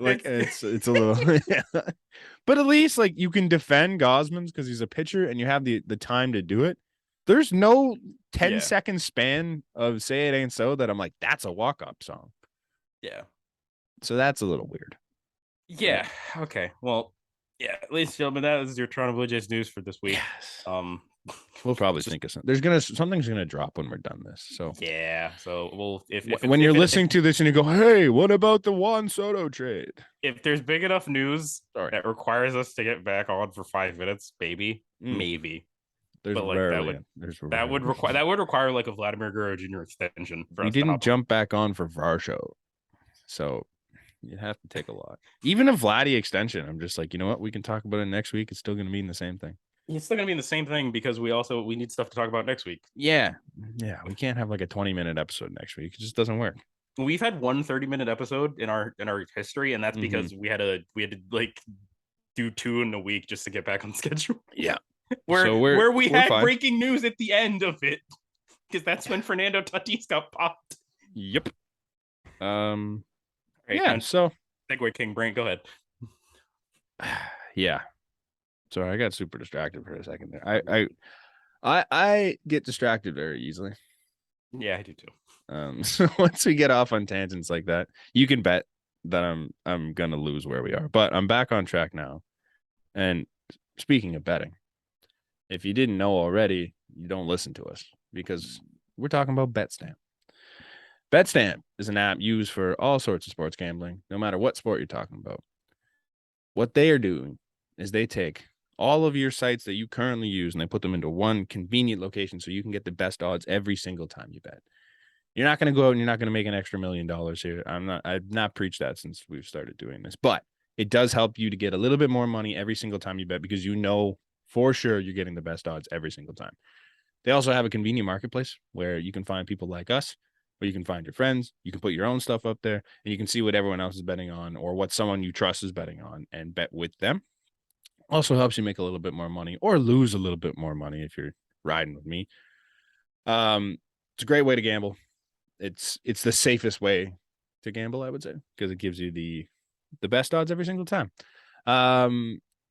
Like it's a little, but at least like you can defend Gausman's because he's a pitcher and you have the time to do it. There's no 10-second span of Say It Ain't So that I'm like, that's a walk-up song.
Yeah.
So that's a little weird.
Yeah. Okay. Well, yeah, ladies and gentlemen, that is your Toronto Blue Jays news for this week.
Yes. We'll probably think of something. Something's gonna drop when we're done this. So
yeah. So well, if
when you're listening to this and you go, "Hey, what about the Juan Soto trade?"
if there's big enough news
Sorry.
that requires us to get back on for 5 minutes, maybe.
There's
But like that would require like a Vladimir Guerrero Jr. extension.
You didn't jump back on for Varsho, so you have to take a lot. Even a Vladdy extension, I'm just like, you know what? We can talk about it next week. It's still going to mean the same thing.
It's still gonna be the same thing because we need stuff to talk about next week.
Yeah. We can't have like a 20-minute episode next week. It just doesn't work.
We've had one 30-minute episode in our history, and that's because we had to like do 2 in a week just to get back on schedule.
Yeah.
where we had fine. Breaking news at the end of it, because that's when Fernando Tatis got popped.
Yep.
Right,
yeah. So
segue King Brink, go ahead.
Yeah. Sorry, I got super distracted for a second there. I get distracted very easily.
Yeah, I do too.
So once we get off on tangents like that, you can bet that I'm gonna lose where we are. But I'm back on track now. And speaking of betting, if you didn't know already, you don't listen to us because we're talking about BetStamp. BetStamp is an app used for all sorts of sports gambling, no matter what sport you're talking about. What they are doing is they take all of your sites that you currently use and they put them into one convenient location so you can get the best odds every single time you bet. You're not going to go out and you're not going to make an extra $1 million here. I've not preached that since we've started doing this, but it does help you to get a little bit more money every single time you bet because you know for sure you're getting the best odds every single time. They also have a convenient marketplace where you can find people like us, where you can find your friends, you can put your own stuff up there, and you can see what everyone else is betting on or what someone you trust is betting on and bet with them. Also helps you make a little bit more money or lose a little bit more money if you're riding with me. It's a great way to gamble. It's the safest way to gamble, I would say, because it gives you the best odds every single time.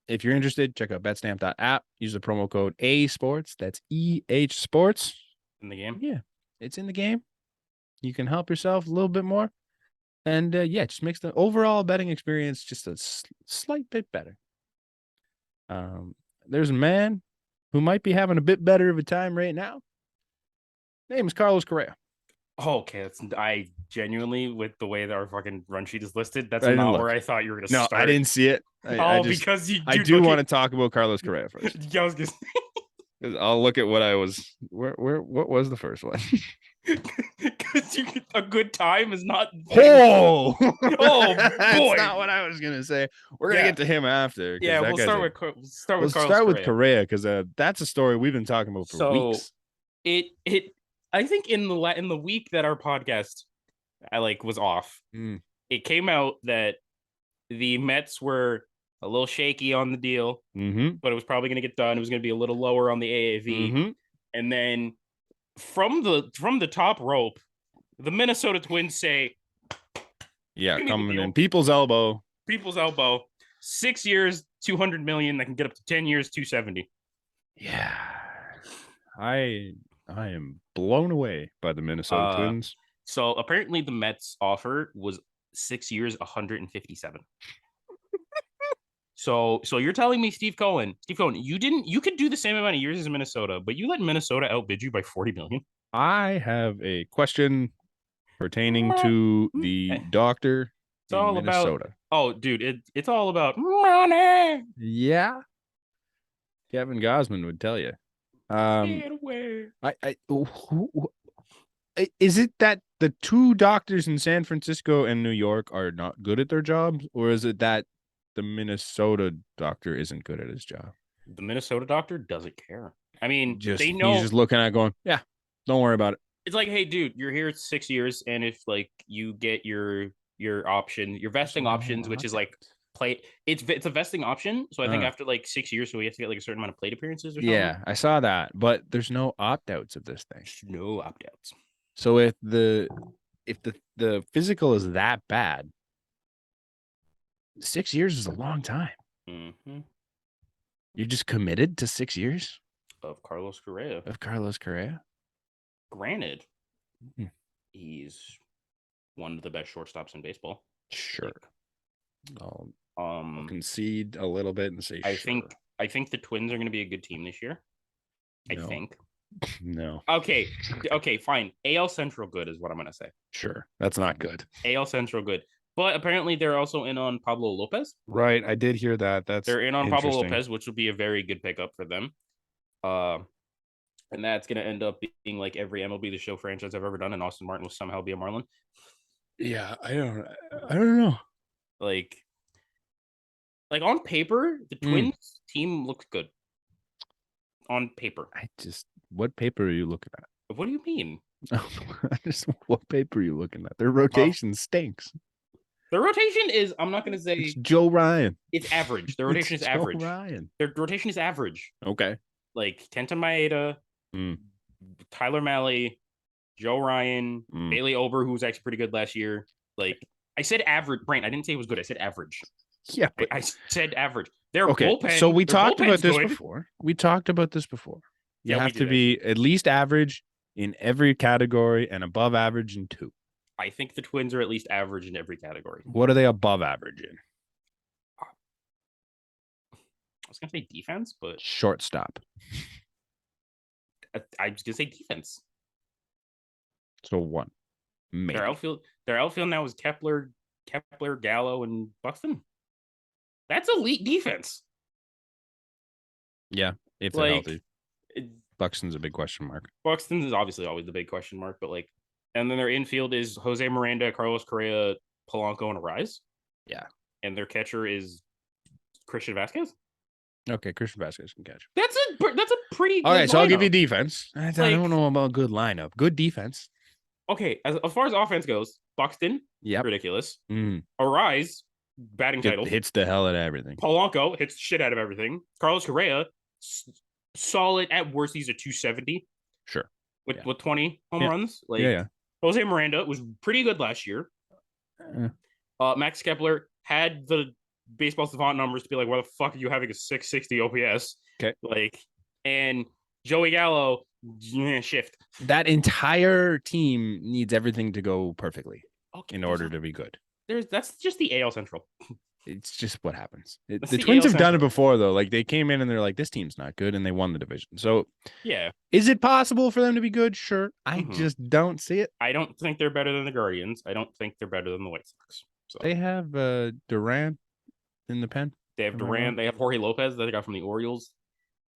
If you're interested, check out betstamp.app. Use the promo code ASports. That's EH Sports.
In the game?
Yeah, it's in the game. You can help yourself a little bit more. And yeah, it just makes the overall betting experience just a slight bit better. There's a man who might be having a bit better of a time right now. Name is Carlos Correa.
Oh, okay, I genuinely, with the way that our fucking run sheet is listed, that's not where I thought you were going to start.
No, I didn't see it.
Because you.
I do want to talk about Carlos Correa first.
Yeah, I was gonna
say. I'll look at what I was. What was the first one?
Because a good time is not.
Oh,
boy!
That's not what I was gonna say. We're gonna get to him after.
Yeah, we'll start with
Correa because that's a story we've been talking about for weeks.
I think in the week that our podcast was off, it came out that the Mets were a little shaky on the deal, but it was probably going to get done. It was going to be a little lower on the AAV, and then from the top rope, the Minnesota Twins say,
"Yeah, coming in people's elbow,
6 years, $200 million. That can get up to 10 years, $270."
Yeah, I am blown away by the Minnesota Twins.
So apparently the Mets offer was 6 years, 157. So you're telling me, Steve Cohen, you could do the same amount of years as Minnesota, but you let Minnesota outbid you by 40 million.
I have a question pertaining to the doctor in Minnesota.
It's all about money.
Yeah. Kevin Gausman would tell you.
Get away.
Is it that the two doctors in San Francisco and New York are not good at their jobs, or is it that the Minnesota doctor isn't good at his job?
The Minnesota doctor doesn't care. I mean,
they know. He's just looking at it going, yeah, don't worry about it.
It's like, hey, dude, you're here 6 years, and if you get your option, your vesting options, which is play, it's a vesting option. So I think after 6 years, so we have to get a certain amount of plate appearances or something.
Yeah, I saw that, but there's no opt-outs of this thing.
No opt-outs.
So if the physical is that bad, 6 years is a long time. You're just committed to 6 years
of Carlos Correa. Granted, he's one of the best shortstops in baseball.
Sure. I'll concede a little bit and say
I think the Twins are going to be a good team this year. I
No.
think.
No.
Okay, fine. AL Central good is what I'm gonna say.
Sure. That's not good.
AL Central good, but apparently they're also in on Pablo Lopez.
Right. I did hear that.
They're in on Pablo Lopez, which will be a very good pickup for them. And that's gonna end up being like every MLB The Show franchise I've ever done, and Austin Martin will somehow be a Marlin.
Yeah, I don't know.
Like on paper, the Twins team looks good. On paper.
What paper are you looking at?
What do you mean?
What paper are you looking at? Their rotation stinks.
The rotation is, I'm not going to say
It's Joe Ryan.
It's average. The rotation is average.
Joe Ryan.
Their rotation is average.
Okay.
Like Kenta Maeda, Tyler Mahle, Joe Ryan, Bailey Ober, who was actually pretty good last year. Like I said average, Brent. I didn't say it was good. I said average.
Yeah. But...
I said average. Their
okay.
bullpen.
So we talked about this
good.
before. We talked about this before. You
Yeah,
have to be at least average in every category and above average in 2.
I think the Twins are at least average in every category.
What are they above average in?
I was gonna say defense, but
shortstop.
I was gonna say defense.
So 1. Maybe.
Their outfield now is Kepler, Gallo, and Buxton. That's elite defense.
Yeah, if they're healthy. Buxton's a big question mark.
Buxton is obviously always the big question mark, but like, and then their infield is Jose Miranda, Carlos Correa, Polanco, and Arise.
Yeah,
and their catcher is Christian Vasquez.
Okay, Christian Vasquez can catch.
That's a pretty good
all right. So
lineup.
I'll give you defense. I don't know about good lineup. Good defense.
Okay, as far as offense goes, Buxton, ridiculous. Arise, batting title,
hits the hell out of everything.
Polanco hits the shit out of everything. Carlos Correa, solid at worst. He's a 270.
Sure.
With 20 home runs. Like Jose Miranda was pretty good last year. Max Kepler had the baseball savant numbers to be like, why the fuck are you having a 660 OPS?
Okay.
Like, and Joey Gallo, shift.
That entire team needs everything to go perfectly in order to be good.
That's just the AL Central.
It's just what happens. The Twins have done it before, though. Like they came in and they're like, this team's not good, and they won the division. So
yeah,
is it possible for them to be good? Sure. I just don't see it.
I don't think they're better than the Guardians. I don't think they're better than the White Sox. So
they have Duran in the pen.
They have Duran. They have Jorge Lopez that they got from the Orioles.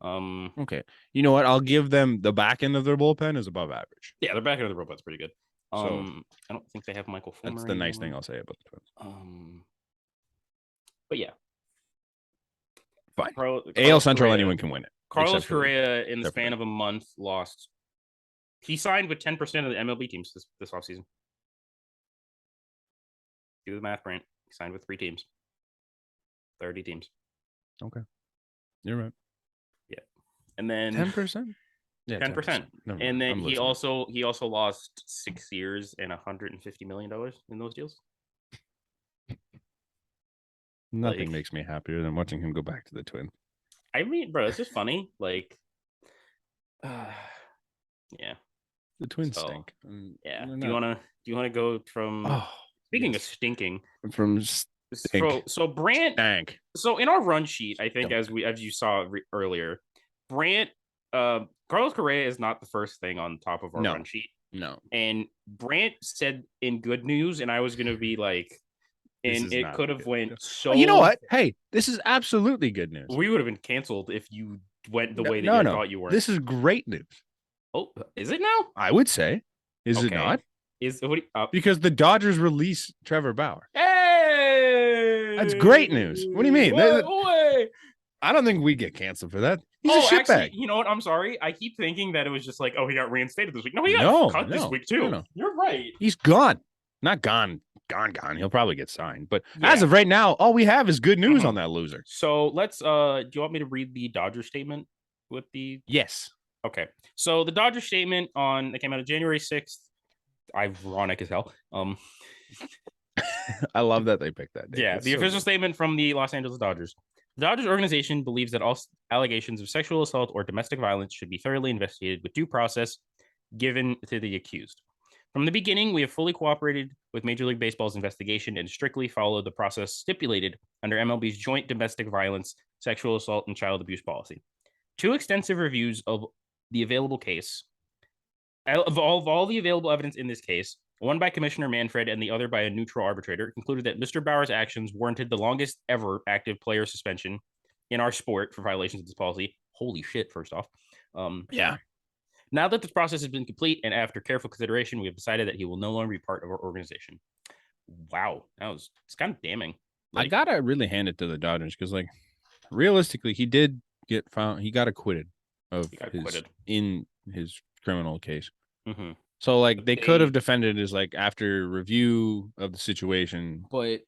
Okay. You know what? I'll give them the back end of their bullpen is above average.
Yeah, their back end of their bullpen's pretty good. So, I don't think they have Michael Fulmer.
That's the nice thing I'll say about the
Twins. But yeah.
Fine. AL Central, anyone can win it.
Carlos Correa, in the span of a month, lost. He signed with 10% of the MLB teams this offseason. Do the math, Brent. He signed with 3 teams. 30 teams.
Okay. You're right.
Yeah. And then
10%?
Yeah, 10%. And then he also lost 6 years and $150 million in those deals.
Nothing makes me happier than watching him go back to the Twins.
I mean, bro, it's just funny. Like, yeah,
the Twins stink.
Yeah. Do you wanna go from? Speaking of stinking,
from
so Brant
stank.
So in our run sheet, I think as you saw earlier, Brant, Carlos Correa is not the first thing on top of our run sheet.
No.
And Brant said in good news, and I was gonna be like. And it could have went so.
You know what? Hey, this is absolutely good news.
We would have been canceled if you went the way that you thought you were.
This is great news.
Oh, is it now?
I would say. Is it not?
Because
the Dodgers release Trevor Bauer.
Hey,
that's great news. What do you mean?
Wait.
I don't think we get canceled for that. He's a shitbag.
You know what? I'm sorry. I keep thinking that it was just like, oh, he got reinstated this week. No, he got cut this week too. No. You're right.
He's gone. Not gone. Gone. He'll probably get signed. But as of right now, all we have is good news on that loser.
So let's do you want me to read the Dodger statement with the
Yes.
Okay. So the Dodger statement that came out on January 6th. Ironic as hell.
I love that they picked that day.
Yeah, the official statement from the Los Angeles Dodgers. The Dodgers organization believes that all allegations of sexual assault or domestic violence should be thoroughly investigated with due process given to the accused. From the beginning, we have fully cooperated with Major League Baseball's investigation and strictly followed the process stipulated under MLB's joint domestic violence, sexual assault, and child abuse policy. 2 extensive reviews of the available case. Of all the available evidence in this case, one by Commissioner Manfred and the other by a neutral arbitrator, concluded that Mr. Bauer's actions warranted the longest ever active player suspension in our sport for violations of this policy. Holy shit, first off.
Yeah.
Now that this process has been complete and after careful consideration, we have decided that he will no longer be part of our organization. Wow. It's kind of damning.
I gotta really hand it to the Dodgers because, like, realistically, he did get found. He got acquitted of in his criminal case.
Mm-hmm.
So, like, they could have defended as, like, after review of the situation.
But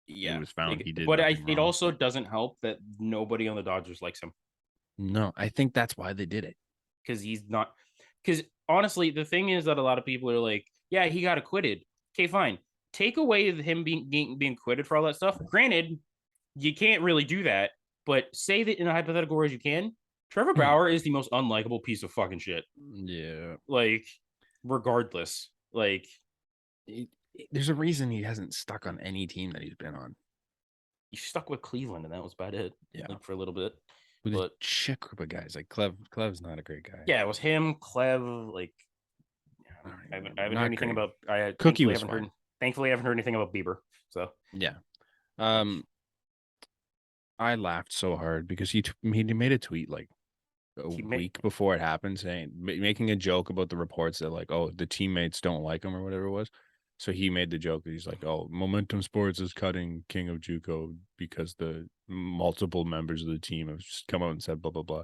yeah,
it was found he did.
But it also doesn't help that nobody on the Dodgers likes him.
No, I think that's why they did it.
Because he's not. Because honestly, the thing is that a lot of people are like, yeah, he got acquitted. Okay, fine. Take away him being acquitted for all that stuff. Granted, you can't really do that, but say that in a hypothetical as you can. Trevor Bauer is the most unlikable piece of fucking shit.
Yeah.
Like, regardless, like,
there's a reason he hasn't stuck on any team that he's been on.
He stuck with Cleveland, and that was about it.
Yeah,
like, for a little bit.
With a shit group of guys, like Clev's not a great guy.
Yeah, it was him, Clev. Like, I haven't heard anything about.
Cookie was fine.
Thankfully, I haven't heard anything about Bieber. So
yeah, I laughed so hard because he made a tweet like a week before it happened, saying making a joke about the reports that, like, oh, the teammates don't like him or whatever it was. So he made the joke that he's like, oh, Momentum Sports is cutting King of JUCO because the multiple members of the team have just come out and said blah blah blah,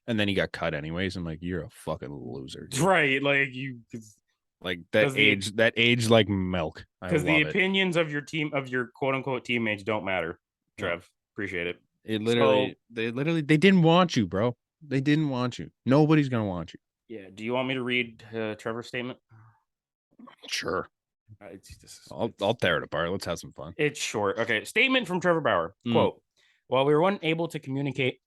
and then he got cut anyways. I'm like, you're a fucking loser, dude.
Right? Like, you.
Like that age like milk.
Because the opinions of your team, of your quote unquote teammates, don't matter. Trev, appreciate it.
They didn't want you, bro. They didn't want you. Nobody's gonna want you.
Yeah. Do you want me to read Trevor's statement?
Sure. I'll tear it apart. Let's have some fun.
It's short. Okay. Statement from Trevor Bauer. Quote: while we were unable to communicate.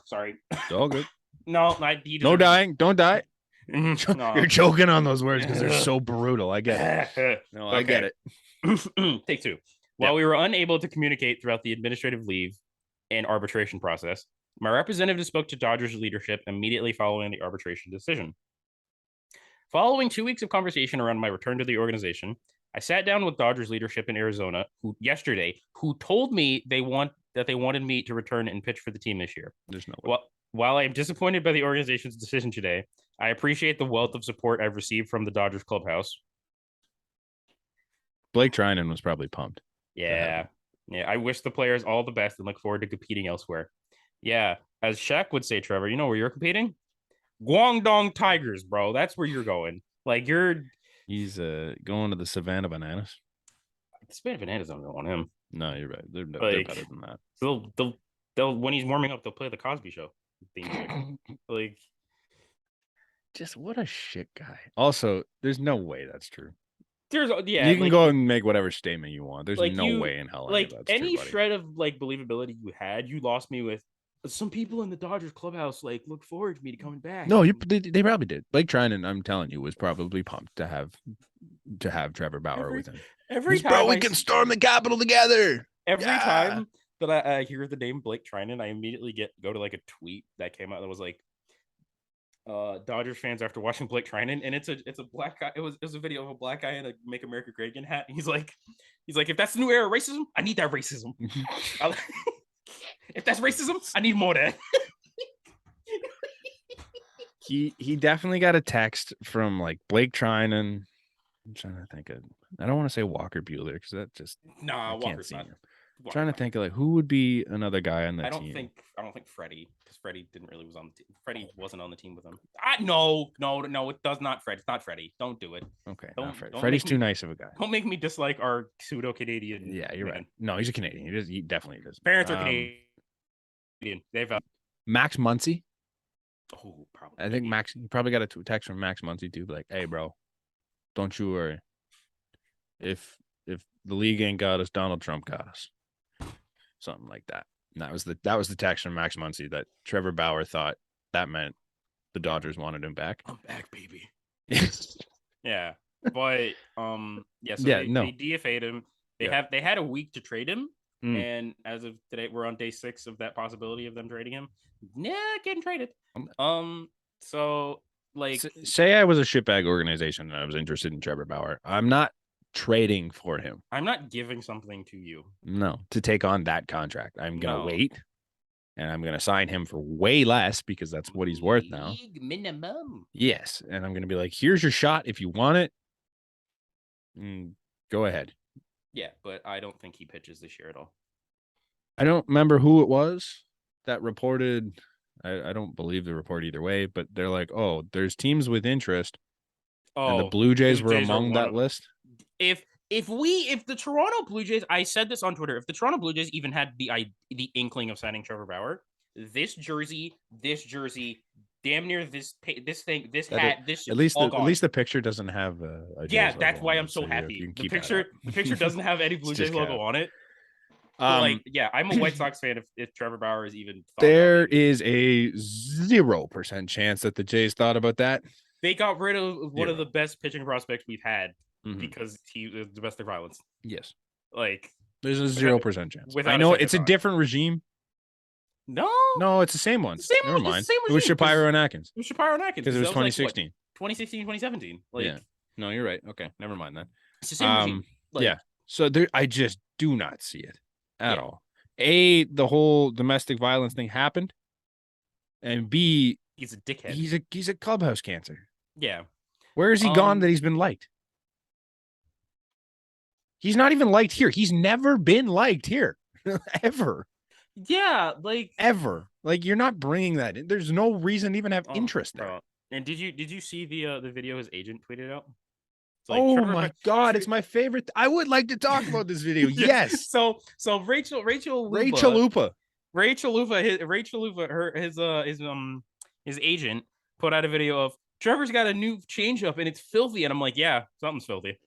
Sorry.
It's all good.
No,
no dying. Don't die.
No.
You're choking on those words because they're so brutal. I get it. No, I get
it. Take two. While we were unable to communicate throughout the administrative leave and arbitration process, my representative spoke to Dodgers leadership immediately following the arbitration decision. Following 2 weeks of conversation around my return to the organization, I sat down with Dodgers leadership in Arizona who told me they wanted me to return and pitch for the team this year.
There's no way.
While I am disappointed by the organization's decision today, I appreciate the wealth of support I've received from the Dodgers clubhouse.
Blake Trinan was probably pumped.
Yeah. I wish the players all the best and look forward to competing elsewhere. Yeah. As Shaq would say, Trevor, you know where you're competing? Guangdong Tigers, bro. That's where you're going. Like,
he's going to the Savannah Bananas.
The Savannah Bananas don't want him.
No, you're right. They're better than that.
They'll when he's warming up, they'll play the Cosby Show theme. Like,
just what a shit guy. Also, there's no way that's true.
You
can go and make whatever statement you want. There's no way in hell.
Like, any shred of like believability you had, you lost me with. Some people in the Dodgers clubhouse like look forward to me coming back.
No, they probably did. Blake Trinan, I'm telling you, was probably pumped to have Trevor Bauer with him.
Every time
we can storm the Capitol together.
Every time that I hear the name Blake Trinan, I immediately go to like a tweet that came out that was like, Dodgers fans after watching Blake Trinan, and it's a black guy. It was a video of a black guy in a Make America Great Again hat. And he's like, if that's the new era of racism, I need that racism. If that's racism, I need more of that.
He definitely got a text from like Blake Trinan. I'm trying to think of. I don't want to say Walker Buehler because that just
Walker's not.
Trying to think of like who would be another guy on that team.
I don't think Freddie, because Freddie was on the team. Freddie wasn't on the team with him. No, it does not. Fred, it's not Freddie. Don't do it.
Okay, not Freddie. Freddie's too nice of a guy.
Don't make me dislike our pseudo Canadian.
Yeah, you're right. No, he's a Canadian. He definitely does.
Parents are Canadian. They've
Max Muncy.
Oh, probably.
I think Max. You probably got a text from Max Muncy too, like, "Hey, bro, don't you worry. If the league ain't got us, Donald Trump got us." Something like that. And that was the text from Max Muncy that Trevor Bauer thought that meant the Dodgers wanted him back.
I'm back, baby. Yeah, but they DFA'd him. They had a week to trade him, and as of today, we're on day 6 of that possibility of them trading him. Getting traded. So like
Say I was a shitbag organization and I was interested in Trevor Bauer. I'm not trading for him.
I'm not giving something to you.
No, to take on that contract. I'm gonna
No.
wait, and I'm gonna sign him for way less because that's what he's worth now.
League minimum.
Yes, and I'm gonna be like, here's your shot if you want it. Go ahead.
Yeah, but I don't think he pitches this year at all.
I don't remember who it was that reported. I don't believe the report either way, but they're like, oh, there's teams with interest, and the Blue Jays were among that list.
If the Toronto Blue Jays, I said this on Twitter, if the Toronto Blue Jays even had the inkling of signing Trevor Bauer, this jersey, damn near this thing, this hat, this
at least the picture doesn't have a
yeah, that's why I'm so happy. The picture doesn't have any Blue Jays logo on it. Like, yeah, I'm a White Sox fan if Trevor Bauer is even
there is a 0% chance that the Jays thought about that.
They got rid of one of the best pitching prospects we've had because he was domestic violence.
Yes.
Like,
there's a 0% chance. I know it's a different regime.
No,
it's the same one. Never mind.
It's the same
it was Shapiro and Atkins.
It was Shapiro and Atkins
because it was 2016.
Like, 2016, 2017. Like,
yeah. No, you're right. Okay, never mind that.
It's the same regime. Like,
yeah. So I just do not see it at all. A, the whole domestic violence thing happened, and B,
he's a dickhead.
He's a clubhouse cancer.
Yeah.
Where has he gone that he's been liked? He's not even liked here. He's never been liked here, ever.
Yeah, like
ever. Like, you're not bringing that in. There's no reason to even have interest there.
And did you see the video his agent tweeted out?
Like, oh my God, it's my favorite. I would like to talk about this video. Yes.
So Rachel
Lupa,
his agent put out a video of Trevor's got a new changeup and it's filthy, and I'm like, yeah, something's filthy.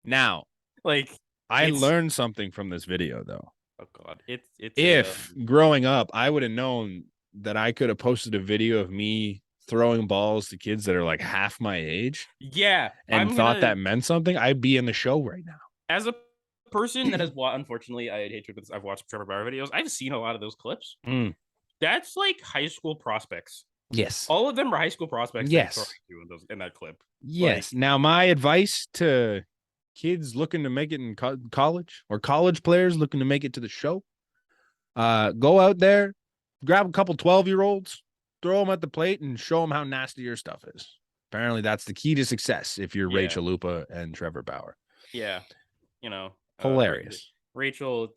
Now,
like,
I learned something from this video though.
Oh God, it's
if growing up I would have known that I could have posted a video of me throwing balls to kids that are like half my age, and thought that meant something, I'd be in the show right now.
As a person that has unfortunately, I hate to admit this, I've watched Trevor Bauer videos. I've seen a lot of those clips. That's like high school prospects.
Yes,
all of them are high school prospects.
Yes,
in that clip.
Yes. Like, now my advice to kids looking to make it in college, or college players looking to make it to the show, go out there, grab a couple 12-year-olds, throw them at the plate, and show them how nasty your stuff is. Apparently that's the key to success if you're Rachel Lupa and Trevor Bauer.
Yeah, you know,
hilarious.
Rachel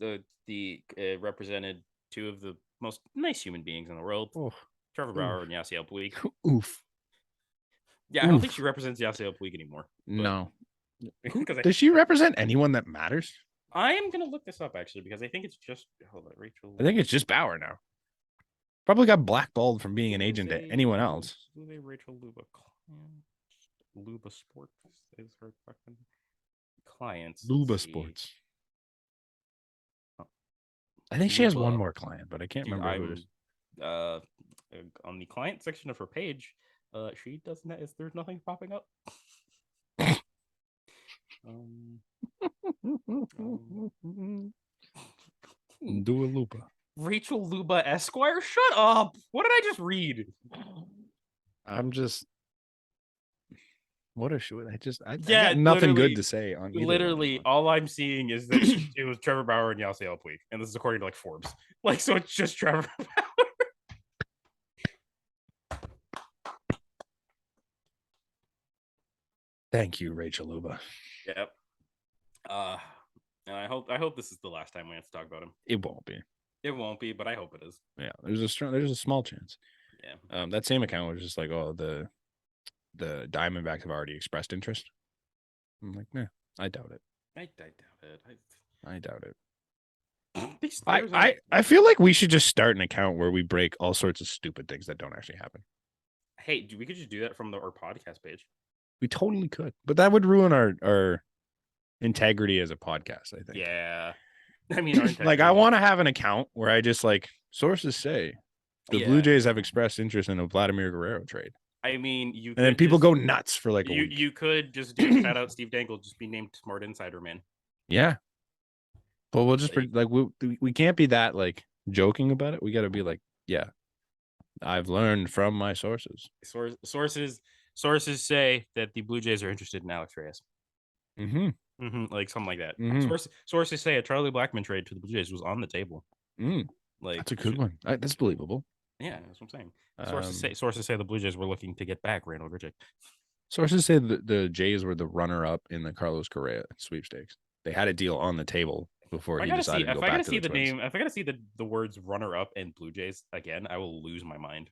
represented two of the most nice human beings in the world. Trevor Bauer and Yasiel Puig.
Oof.
Yeah, I don't think she represents Yasiel Puig anymore.
No. Does she represent anyone that matters?
I am gonna look this up actually, because I think it's just Rachel.
I think it's just Bauer now. Probably got blackballed from being an agent to anyone else.
Rachel Luba Sports is her fucking clients.
Luba Sports. I think she has one more client, but I can't remember who it is.
On the client section of her page, she doesn't. There's nothing popping up.
Dua Lupa.
Rachel Luba Esquire. Shut up. What did I just read?
I'm just. What a show! I got nothing good to say on.
Literally, all I'm seeing is that it was Trevor Bauer and Yasiel Puig, and this is according to like Forbes. Like, so it's just Trevor Bauer.
Thank you, Rachel Luba.
Yep. And I hope this is the last time we have to talk about him.
It won't be.
It won't be, but I hope it is.
Yeah, there's a small chance.
Yeah.
That same account was just like, oh, the Diamondbacks have already expressed interest. I'm like, nah, I doubt it.
I doubt it.
I doubt it. I feel like we should just start an account where we break all sorts of stupid things that don't actually happen.
Hey, we could just do that from our podcast page.
We totally could, but that would ruin our integrity as a podcast, I think.
Yeah. I mean,
like, I want to have an account where I just like, sources say the Blue Jays have expressed interest in a Vladimir Guerrero trade.
I mean,
and then people go nuts for like a week.
You could just do shout out Steve Dangle, just be named Smart Insider Man.
Yeah. But we'll just like we can't be that like joking about it. We got to be like, yeah, I've learned from my sources.
Sources say that the Blue Jays are interested in Alex Reyes. Like something like that. Sources say a Charlie Blackmon trade to the Blue Jays was on the table. Like
That's a good one. That's believable.
Yeah, that's what I'm saying. Sources say the Blue Jays were looking to get back Randall Grichuk.
Sources say the Jays were the runner-up in the Carlos Correa sweepstakes. They had a deal on the table before he decided to go back to the Twins.
If I gotta see the words runner-up and Blue Jays again, I will lose my mind.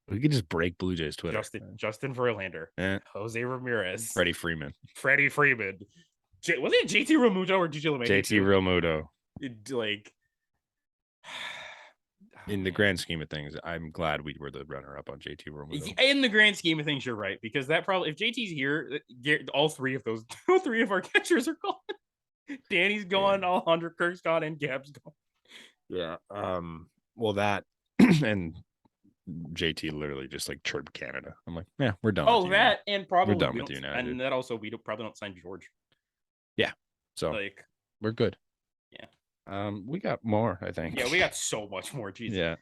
We could just break Blue Jays Twitter.
Justin Verlander, Jose Ramirez,
Freddie Freeman.
Was it JT Realmuto or DJ LeMahieu?
JT Realmuto.
Like,
in the grand scheme of things, I'm glad we were the runner-up on JT Realmuto.
In the grand scheme of things, you're right, because that probably, if JT's here, all three of our catchers are gone. Danny's gone, Alejandro Kirk's gone, and Gab's gone.
Yeah. Well, that and JT literally just like chirped Canada. I'm like, yeah, we're done.
Oh, that and probably
we're done with you now,
and
dude.
that also probably don't sign George.
Yeah. So
like,
we're good.
Yeah.
We got more, I think.
Yeah, we got so much more. Jesus.
Yeah.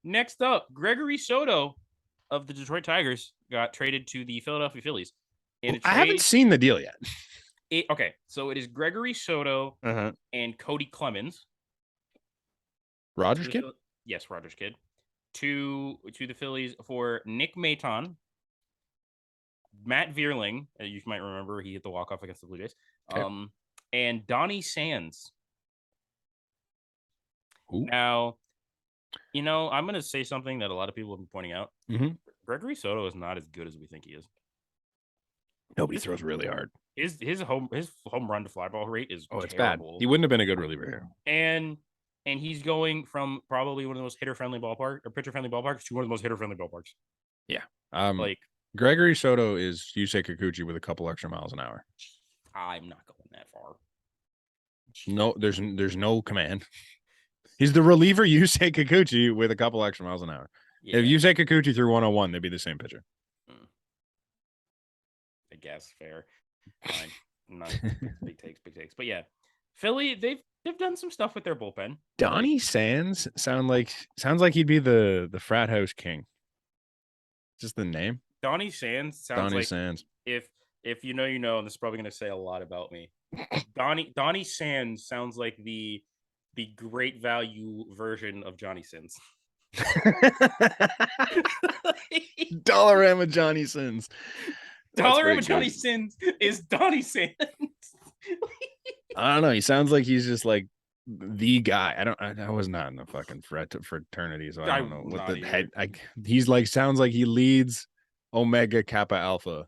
Next up, Gregory Soto of the Detroit Tigers got traded to the Philadelphia Phillies.
I haven't seen the deal yet.
Okay, so it is Gregory Soto and Cody Clemens.
Rogers kid?
Yes, Rogers kid. To the Phillies for Nick Maton, Matt Vierling, you might remember he hit the walk-off against the Blue Jays, and Donnie Sands.
Ooh.
Now, I'm going to say something that a lot of people have been pointing out. Gregory Soto is not as good as we think he is.
Nobody throws really hard.
His home run to fly ball rate is
it's
terrible.
bad. He wouldn't have been a good reliever here.
And he's going from probably one of the most hitter-friendly pitcher-friendly ballparks to one of the most hitter-friendly ballparks.
Yeah.
Like
Gregory Soto is Yusei Kikuchi with a couple extra miles an hour.
I'm not going that far.
No, there's no command. He's the reliever Yusei Kikuchi with a couple extra miles an hour. Yeah. If Yusei Kikuchi threw 101, they'd be the same pitcher.
I guess fair. Fine. Not big takes. But yeah, Philly, they've done some stuff with their bullpen.
Donnie Sands sounds like he'd be the frat house king. Just the name.
Donnie Sands sounds like Sands. If you know, and this is probably going to say a lot about me. Donnie Sands sounds like the great value version of Johnny Sins.
Dollarama Johnny Sins.
Dollarama Johnny Sins is Donnie Sands.
I don't know. He sounds like he's just like the guy. I was not in the fucking fraternity, so I don't know what the head. He's like sounds like he leads Omega Kappa Alpha.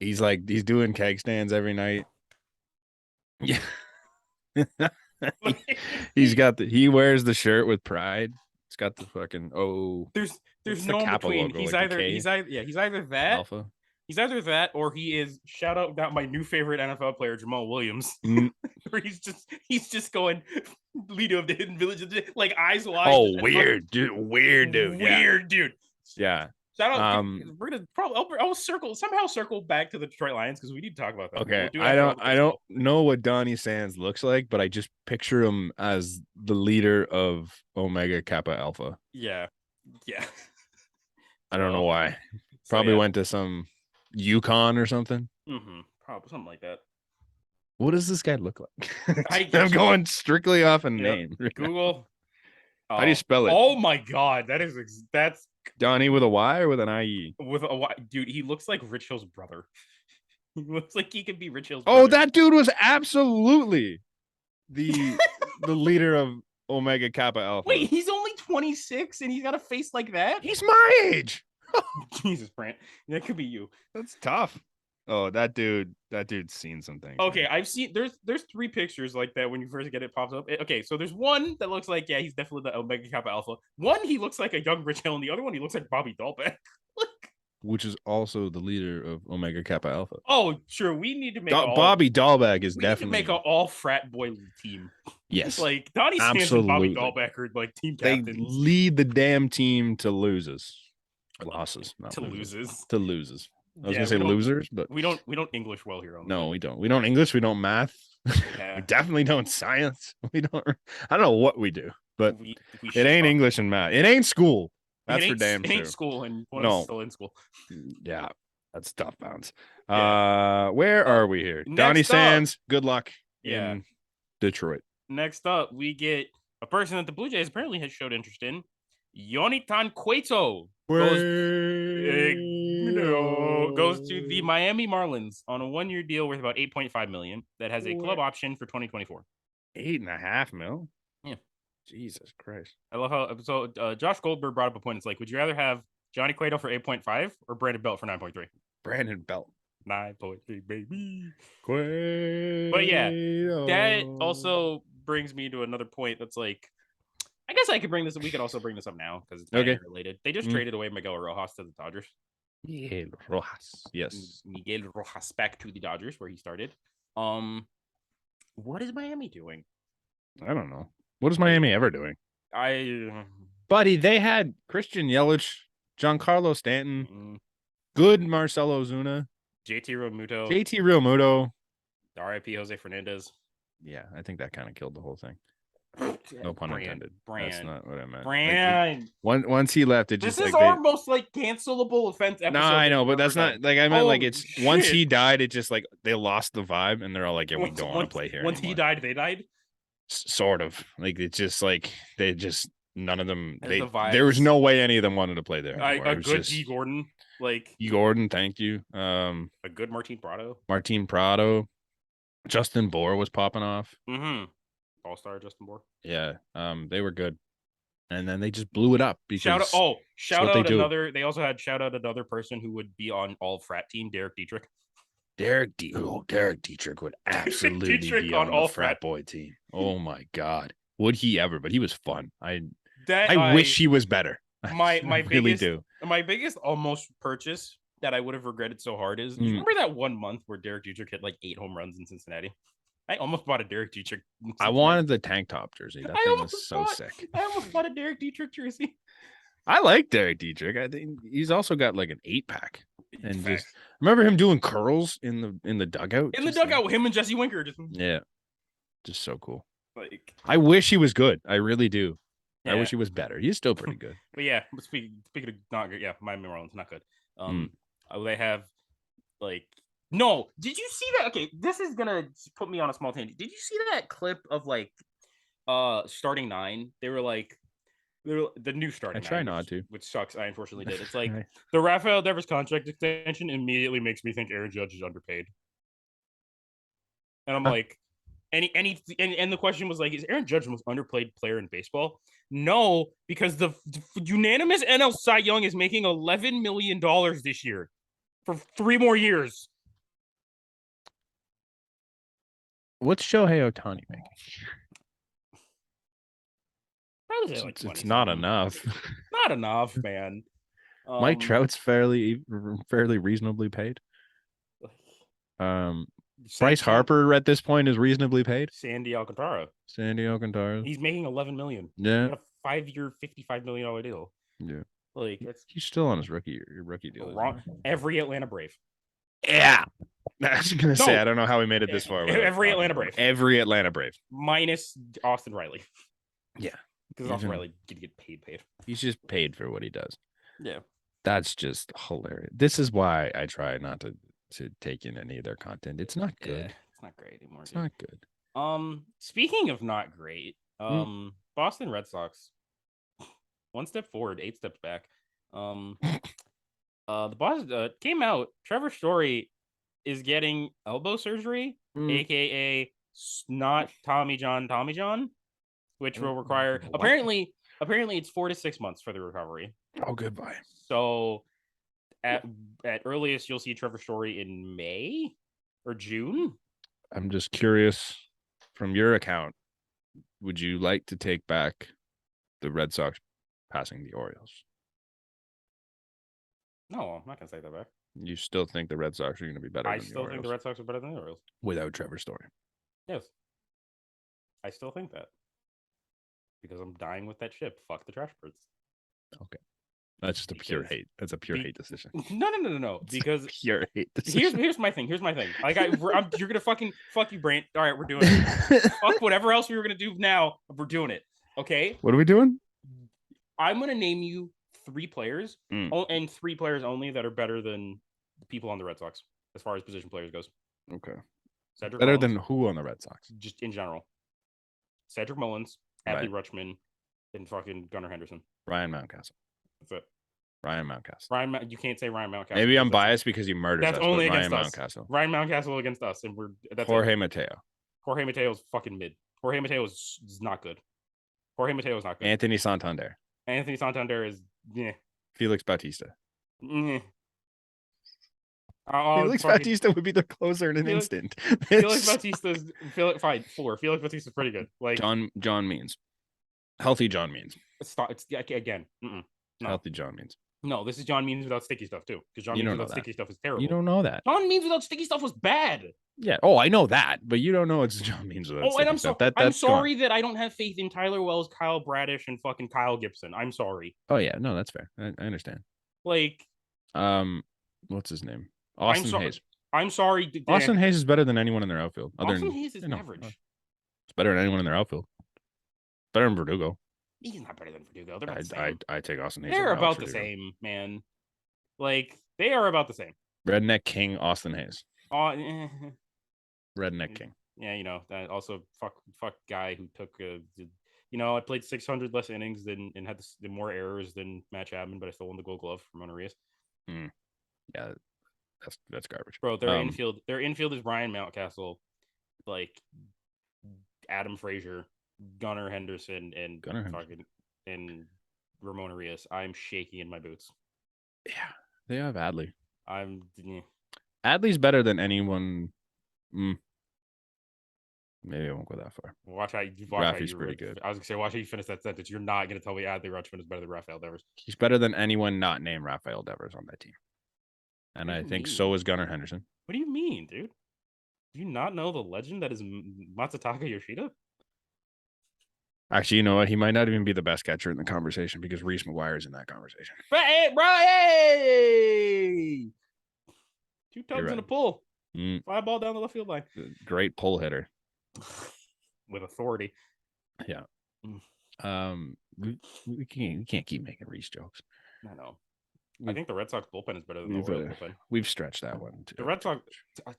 He's doing keg stands every night. Yeah. he wears the shirt with pride. It's got the fucking
there's no in between.
Logo,
he's
like
either that
Alpha.
He's either that or he is got my new favorite NFL player Jamal Williams. Where he's just going leader of the hidden village, like eyes wide.
Oh, weird dude. Weird
dude.
Yeah.
Shout out. We're gonna probably I'll circle back to the Detroit Lions because we need to talk about that.
Okay, I don't know what Donnie Sands looks like, but I just picture him as the leader of Omega Kappa Alpha.
Yeah.
I don't know why. Probably went to some Yukon or something.
Probably something like that.
What does this guy look like? I'm going strictly off a name.
Google.
How do you spell it?
Oh my god, that's
Donnie with a Y or with an IE?
With a Y, dude. He looks like Rich Hill's brother. He looks like he could be Rich Hill's.
Oh, that dude was absolutely the leader of Omega Kappa Alpha.
Wait, he's only 26 and he's got a face like that?
He's my age.
Jesus, Brant. That could be you.
That's tough. Oh, that dude's seen something.
Okay, I've seen there's 3 pictures like that when you first get it pops up. Okay, so there's one that looks like he's definitely the Omega Kappa Alpha. One he looks like a young Rich Hill, and the other one he looks like Bobby Dahlbeck.
Which is also the leader of Omega Kappa Alpha.
Oh, sure. We need to make
Bobby Dahlbeck is definitely
make an all frat boy team.
Yes,
like Donnie Sands and Bobby Dahlbeck are like team captains.
They lead the damn team to losses. Losses, not
to loses.
To loses. I was gonna say losers, but
we don't English well here on
no, we don't. We don't English, we don't math.
Yeah.
We definitely don't science. We don't I don't know what we do, but
we
it ain't English and math. It ain't school. That's for damn
It
sure.
ain't school, and one
No.
is still in school.
Yeah, that's tough bounce.
Yeah.
Where are we here?
next
Donnie
up-
Sands. Good luck
Yeah.
in Detroit.
Next up, we get a person that the Blue Jays apparently has showed interest in. Yonitan Cueto goes to the Miami Marlins on a 1-year deal worth about $8.5 million that has a club option for 2024.
$8.5 million.
Yeah.
Jesus Christ.
I love how Josh Goldberg brought up a point. It's like, would you rather have Johnny Cueto for 8.5 or Brandon Belt for 9.3?
Brandon Belt.
9.3, baby.
Cueto.
But yeah, that also brings me to another point that's like, I guess I could bring this. We could also bring this up now because it's
Okay.
related. They just traded away Miguel Rojas to the Dodgers.
Miguel Rojas. Yes.
Miguel Rojas back to the Dodgers where he started. What is Miami doing?
I don't know. What is Miami ever doing?
Buddy,
they had Christian Yelich, Giancarlo Stanton, good Marcelo Ozuna,
JT Realmuto, RIP Jose Fernandez.
Yeah, I think that kind of killed the whole thing. No pun intended. That's not what I meant.
Brand.
Like, once he left, it
this
just
is
like
our most like cancelable offense episode.
No, I know, but that's not like I meant. Like it's
shit.
once he died, it just like they lost the vibe, and they're all like, "Yeah, we don't want to play here."
Once
anymore.
he died, they died.
Sort of like it's just like they just none of them.
There
was no way any of them wanted to play there.
A good G Gordon, like
G Gordon, thank you.
A good Martin
Prado, Justin Bohr was popping off.
All-star Justin Bohr.
Yeah, they were good, and then they just blew it up. Because
shout out another. They also had shout out another person who would be on all frat team, Derek Dietrich.
Derek Dietrich would absolutely be on all frat boy team. Oh my god, would he ever? But he was fun. I wish he was better.
My
really
biggest my biggest almost purchase that I would have regretted so hard is you remember that 1 month where Derek Dietrich hit like 8 home runs in Cincinnati? I almost bought a Derek Dietrich.
I wanted the tank top jersey. That thing was so sick.
I almost bought a Derek Dietrich jersey.
I like Derek Dietrich. I think he's also got like an 8-pack. And just remember him doing curls in the dugout.
In the dugout with him and Jesse Winker.
Just so cool.
Like
I wish he was good. I really do.
Yeah.
I wish he was better. He's still pretty good.
But yeah, speaking of not good, yeah, Miami Marlins not good. They have like no. Did you see that? Okay, this is gonna put me on a small tangent. Did you see that clip of like starting 9? They were the new starting 9.
I try not to,
which sucks. I unfortunately did. It's like the Rafael Devers contract extension immediately makes me think Aaron Judge is underpaid, and I'm like. And the question was like, is Aaron Judge the most underplayed player in baseball? No, because the unanimous NL Cy Young is making $11 million this year for 3 more years.
What's Shohei Ohtani making? It's not enough.
Not enough, man.
Mike Trout's fairly reasonably paid. Bryce Harper at this point is reasonably paid.
Sandy Alcantara.
He's
making $11 million.
Yeah.
He got a 5-year, $55 million deal.
Yeah.
Like
he's still on his rookie deal.
Wrong. Every Atlanta Brave.
Yeah. I was gonna say I don't know how we made it this far.
Every Atlanta Brave.
Every Atlanta Brave.
Minus Austin Riley.
Yeah.
Because Austin Riley did get paid.
He's just paid for what he does.
Yeah.
That's just hilarious. This is why I try not to take in any of their content. It's not good.
Yeah, it's not great anymore.
It's not good.
Speaking of not great, Boston Red Sox, 1 step forward, 8 steps back. The Boston came out. Trevor Story is getting elbow surgery, aka not Tommy John, which will require apparently it's 4 to 6 months for the recovery.
Oh, goodbye.
So at earliest you'll see Trevor Story in May or June.
I'm just curious, from your account, would you like to take back the Red Sox passing the Orioles?
No, I'm not gonna take that back.
You still think the Red Sox are going to be better?
I still think the Red Sox are better than the Orioles
without Trevor Story.
Yes, I still think that because I'm dying with that ship. Fuck the trash birds.
Okay. That's just a pure hate. That's a pure hate decision.
No. Because
pure hate decision.
Here's my thing. Like you're gonna fuck you, Brant. All right, we're doing it. Fuck whatever else we were gonna do now. We're doing it. Okay.
What are we doing?
I'm gonna name you 3 players,
Mm.
and 3 players only that are better than the people on the Red Sox as far as position players goes.
Okay.
Cedric
Better
Mullins,
than who on the Red Sox?
just in general. Cedric Mullins,
Right.
Adley Rutschman, and fucking Gunnar Henderson.
Ryan Mountcastle.
That's it.
Ryan Mountcastle.
You can't say Ryan Mountcastle.
Maybe I'm
because that's-
biased because he murders
That's
us.
only
but
against
Ryan
us.
Mountcastle.
Ryan Mountcastle against us, and that's
Jorge
it.
Mateo.
Jorge Mateo is fucking mid. Jorge Mateo is not good. Jorge Mateo is not good.
Anthony Santander.
Anthony Santander is yeah.
Felix Bautista.
Felix
Felix Bautista would be the closer in an
Felix-
instant.
Felix Bautista's fine 4. Felix Bautista's pretty good. Like
John Means. Healthy John Means.
stop. It's again. No.
Healthy John Means.
No, this is John Means without sticky stuff too. Because John
You
Means
don't know
without
that.
sticky stuff is terrible.
You don't know that.
John Means without sticky stuff was bad.
Yeah. Oh, I know that, but you don't know it's John Means without
Oh, and
sticky
I'm
stuff.
sorry. I'm
That's gone.
sorry that I don't have faith in Tyler Wells, Kyle Bradish, and fucking Kyle Gibson. I'm sorry.
Oh yeah, no, that's fair. I understand.
Like,
What's his name? Austin
sorry.
Hayes.
I'm sorry.
Austin Hayes is better than anyone in their outfield.
Austin Hayes is average.
It's better than anyone in their outfield. Better than Verdugo.
He's not better than Verdugo. They're about the same.
I take Austin Hayes.
They're
over
about
Alex
the
Verdugo.
same, man. Like, they are about the same.
Redneck King Austin Hayes.
Yeah,
Redneck King.
you know that also fuck guy who took I played 600 less innings and had the more errors than Matt Chapman, but I still won the Gold Glove from Arias.
Yeah, that's garbage.
Bro, their infield is Ryan Mountcastle, like Adam Frazier, Gunnar Henderson, and and Ramon Arias. I'm shaking in my boots.
Yeah, they have Adley.
Adley's
better than anyone. Maybe I won't go that far.
Rafi's
pretty good.
I was gonna say, watch how you finish that sentence. You're not gonna tell me Adley Rutschman is better than Rafael Devers.
He's better than anyone not named Rafael Devers on that team. And
What do
I
you
think
mean?
so is Gunnar Henderson.
What do you mean, dude? Do you not know the legend that is Matsutaka Yoshida?
Actually, you know what? He might not even be the best catcher in the conversation because Reese McGuire is in that conversation.
Hey! 2 tugs
right.
and a pull.
Mm,
Fly ball down the left field line.
great pull hitter.
With authority.
We can't keep making Reese jokes.
I know. I think the Red Sox bullpen is better than the Orioles bullpen.
We've stretched that one too.
The Red Sox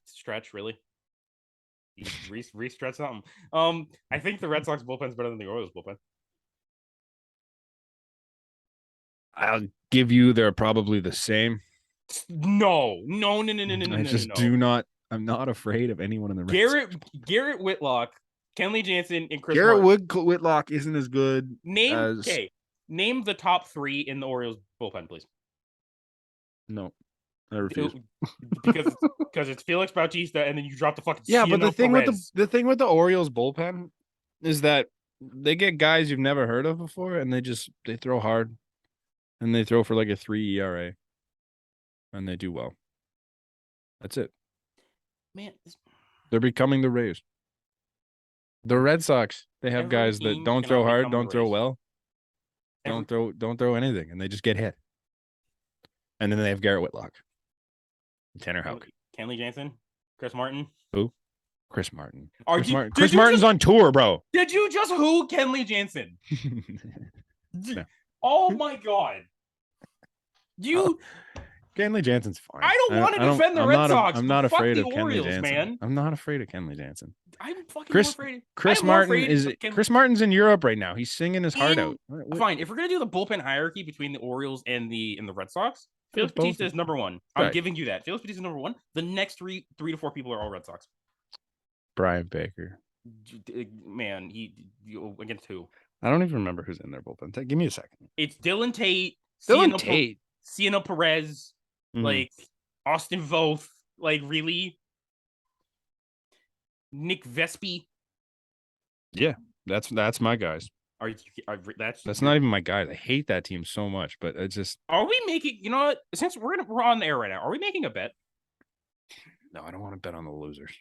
stretch, really? Re-stretch something. I think the Red Sox bullpen is better than the Orioles bullpen.
I'll give you they're probably the same.
No.
I just do not. I'm not afraid of anyone in the Red Sox.
Garrett Whitlock, Kenley Jansen, and Chris
Garrett
Martin.
Whitlock isn't as good.
Name the top 3 in the Orioles bullpen, please.
No, I refuse.
Because it's Felix Bautista, and then you drop the fucking
But the thing
Perez.
with the Orioles bullpen is that they get guys you've never heard of before, and they throw hard, and they throw for like a 3 ERA, and they do well. That's it.
Man,
They're becoming the Rays. The Red Sox, they have
Every
guys that
team
don't throw
cannot
hard,
become the
don't throw
Rays.
well, don't throw anything, and they just get hit. And then they have Garrett Whitlock, Tanner Houck,
Kenley Jansen, Chris Martin.
Chris Martin.
Did
Chris
you
Martin's
just-
on tour, bro.
Did you just who Kenley Jansen?
No.
Oh my god. You
Kenley Jansen's fine.
I don't want to defend the Red Sox.
I'm not
Fuck
afraid
the
of Kenley
Orioles,
Jansen.
man.
I'm not afraid of Kenley Jansen.
I'm fucking
Chris-
more afraid.
Chris
I'm more
Martin
afraid
is
of Kenley-
Chris Martin's in Europe right now. He's singing his heart out.
Fine. If we're gonna do the bullpen hierarchy between the Orioles and the Red Sox, Felix
both
Bautista is number 1. I'm
Right.
giving you that. Felix Bautista is number 1. The next three to 4 people are all Red Sox.
Brian Baker.
Man, he against who?
I don't even remember who's in their bullpen. Give me a second.
It's Dylan Tate,
Dylan Tate.
Ciano Perez,
Mhm.
like Austin Voth, like really Nick Vespi.
That's my guys.
That's
Not even my guys. I hate that team so much, but it's just
Are we making? You know what? Since we're on the air right now, are we making a bet?
no. I don't want to bet on the losers.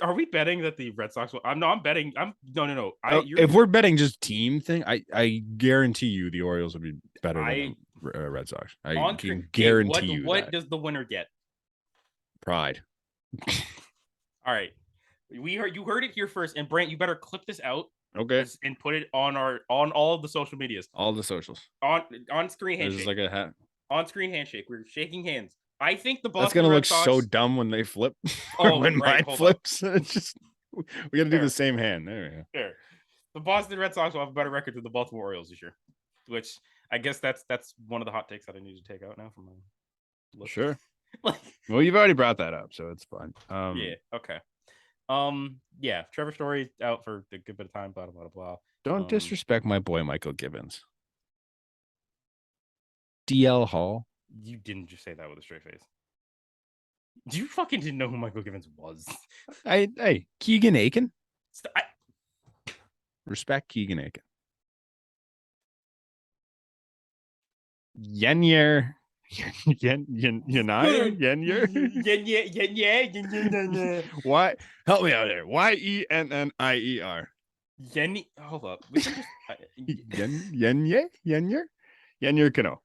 Are we betting that the Red Sox will? I'm betting. No.
If we're betting just team thing, I guarantee you the Orioles would be better than the Red Sox. I can guarantee you
what
that.
does the winner get?
Pride.
All right, you heard it here first, and Brant, you better clip this out
Okay.
And put it on all of the social medias.
All the socials.
On screen
There's
handshake.
just like a hat.
On screen handshake. We're shaking hands. I think the Boston
That's gonna
Red
look
Sox,
so dumb when they flip.
Oh,
when
right,
mine
hold
flips. It's just we gotta do
Fair.
the same hand. There we go.
Fair. The Boston Red Sox will have a better record than the Baltimore Orioles this year, which I guess that's one of the hot takes that I need to take out now from my list.
Sure.
Like,
Well, you've already brought that up, so it's fine.
yeah. Okay. Yeah. Trevor Story out for a good bit of time. Blah blah blah blah.
Don't disrespect my boy Michael Gibbons. DL Hall.
You didn't just say that with a straight face. You fucking didn't know who Michael Gibbons was.
Hey, Keegan Aiken.
I,
Respect Keegan Aiken. Yenyer. Yenyer.
yeah.
Why? Help me out there. Yennier.
Yenny. Hold up. We can just,
Yenyer Cano.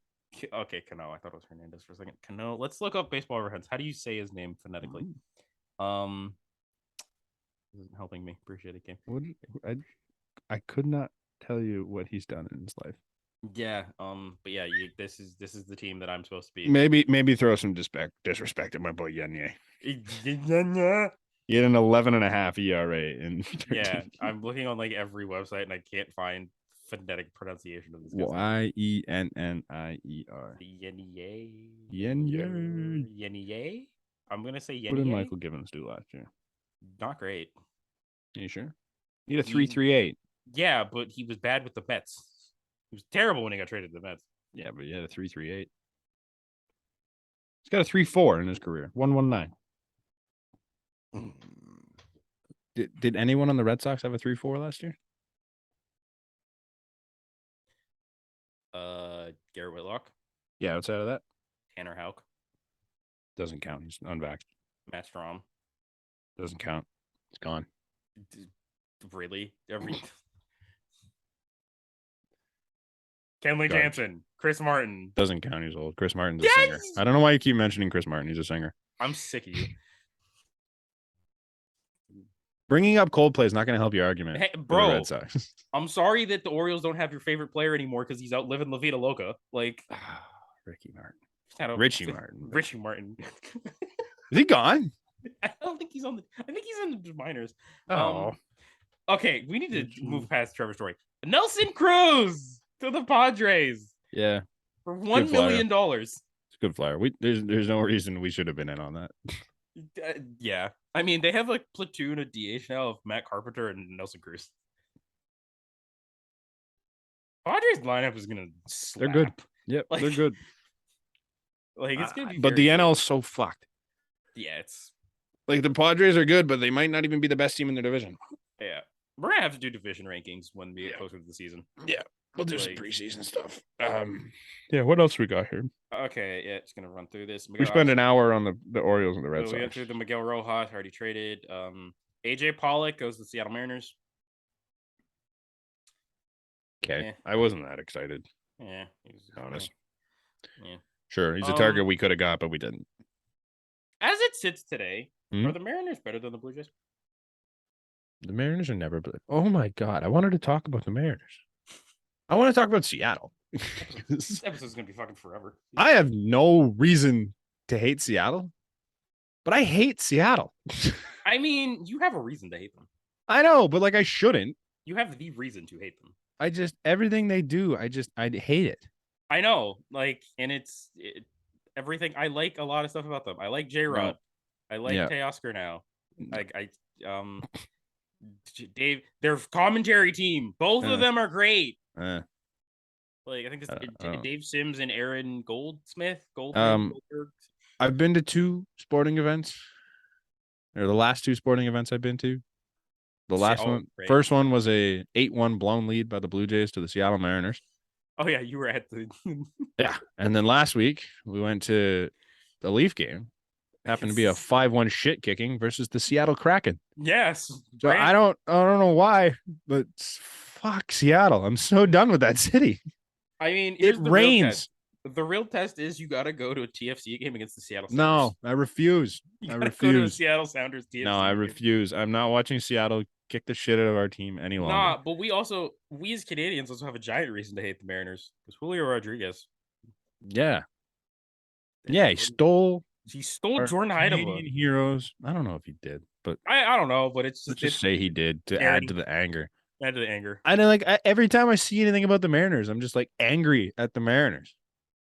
okay, Cano. I thought it was Hernandez for a second. Cano. Let's look up baseball reference. How do you say his name phonetically? This isn't helping me. Appreciate it, Kim.
I could not tell you what he's done in his life.
Yeah. But yeah, this is the team that I'm supposed to be.
Maybe throw some disrespect at my boy Yenye. He had an 11.5 ERA in 13
Yeah, I'm looking on like every website and I can't find phonetic pronunciation of this.
Yennier.
Yennier. I'm gonna say
What did
Yennier.
Michael Gibbons do last year?
Not great.
You sure? He had a 3.38.
Yeah, but he was bad with the Mets. He was terrible when he got traded to the Mets.
Yeah, but he had a 3.38. He's got a 3.4 in his career. 1.19. Did anyone on the Red Sox have a 3.4 last year?
Garrett Whitlock,
Yeah, outside of that,
Tanner Houck,
doesn't count. He's unvaxxed.
Matt Strom.
Doesn't count. It's gone.
Really? Kenley
Garbage.
Jansen, Chris Martin.
Doesn't count. He's old. Chris Martin's a singer. I don't know why you keep mentioning Chris Martin. He's a singer.
I'm sick of you.
Bringing up Coldplay is not going to help your argument.
Hey,
for the
bro,
Red Sox.
I'm sorry that the Orioles don't have your favorite player anymore because he's out living La Vida Loca. Like
Ricky Martin.
Richie
Martin.
Richie Martin.
Is he gone?
I don't think he's on the. I think he's in the minors.
Oh.
Okay, we need to move past Trevor Story. Nelson Cruz to the Padres.
Yeah.
For $1 million.
It's a good flyer. There's no reason we should have been in on that.
Yeah. I mean, they have a platoon of DH now of Matt Carpenter and Nelson Cruz. Padres lineup is gonna slap.
They're good. Yep,
Like,
they're good.
Like it's gonna be
but
very
the
good.
NL is so fucked.
Yeah, it's
Like the Padres are good, but they might not even be the best team in their division.
yeah. We're gonna have to do division rankings when we get closer to the season.
Yeah. We'll do some
Like-
preseason stuff. Yeah, what else we got here?
Okay, yeah, just gonna run through this.
We spent an hour on the Orioles and the Red
So we went
Sox.
through the Miguel Rojas already traded. AJ Pollock goes to the Seattle Mariners.
Okay.
Yeah.
I wasn't that excited.
Yeah,
Honest.
Yeah.
Sure. He's a target we could have got, but we didn't.
As it sits today,
Mhm.
are the Mariners better than the Blue Jays?
The Mariners are never. Oh my God. I wanted to talk about the Mariners. I want to talk about Seattle.
This episode's gonna be fucking forever.
I have no reason to hate Seattle, but I hate Seattle.
I mean, you have a reason to hate them.
I know, but like I shouldn't.
You have the reason to hate them.
I just everything they do, I hate it.
I know, like, and everything. I like a lot of stuff about them. I like J Rod. I like
Yeah.
Teoscar now. Dave, their commentary team. Both of them are great. Like I think it's Dave Sims and Aaron Goldsmith. Goldberg.
I've been to two sporting events. Or the last two sporting events I've been to. The last one,
great.
first one was a 8-1 blown lead by the Blue Jays to the Seattle Mariners.
Oh yeah, you were at the.
Yeah, and then last week we went to the Leaf game. Happened to be a 5-1 shit kicking versus the Seattle Kraken.
Yes.
So I don't know why, but fuck Seattle. I'm so done with that city.
I mean,
It
here's the real
rains.
test. The real test is you got to go to a TFC game against the Seattle Sounders.
No, I refuse.
You
I
gotta go to a
refuse.
Seattle Sounders TFC
No, I
game.
refuse. I'm not watching Seattle kick the shit out of our team any longer.
Nah, but we as Canadians also have a giant reason to hate the Mariners. Because Julio Rodriguez.
Yeah. Yeah, he stole our
Jordan
Canadian
Heidema.
heroes. I don't know if he did, but
I don't know, but it's
let's
just
just say he did to add to the anger.
add to the anger.
I know, like every time I see anything about the Mariners, I'm just like angry at the Mariners.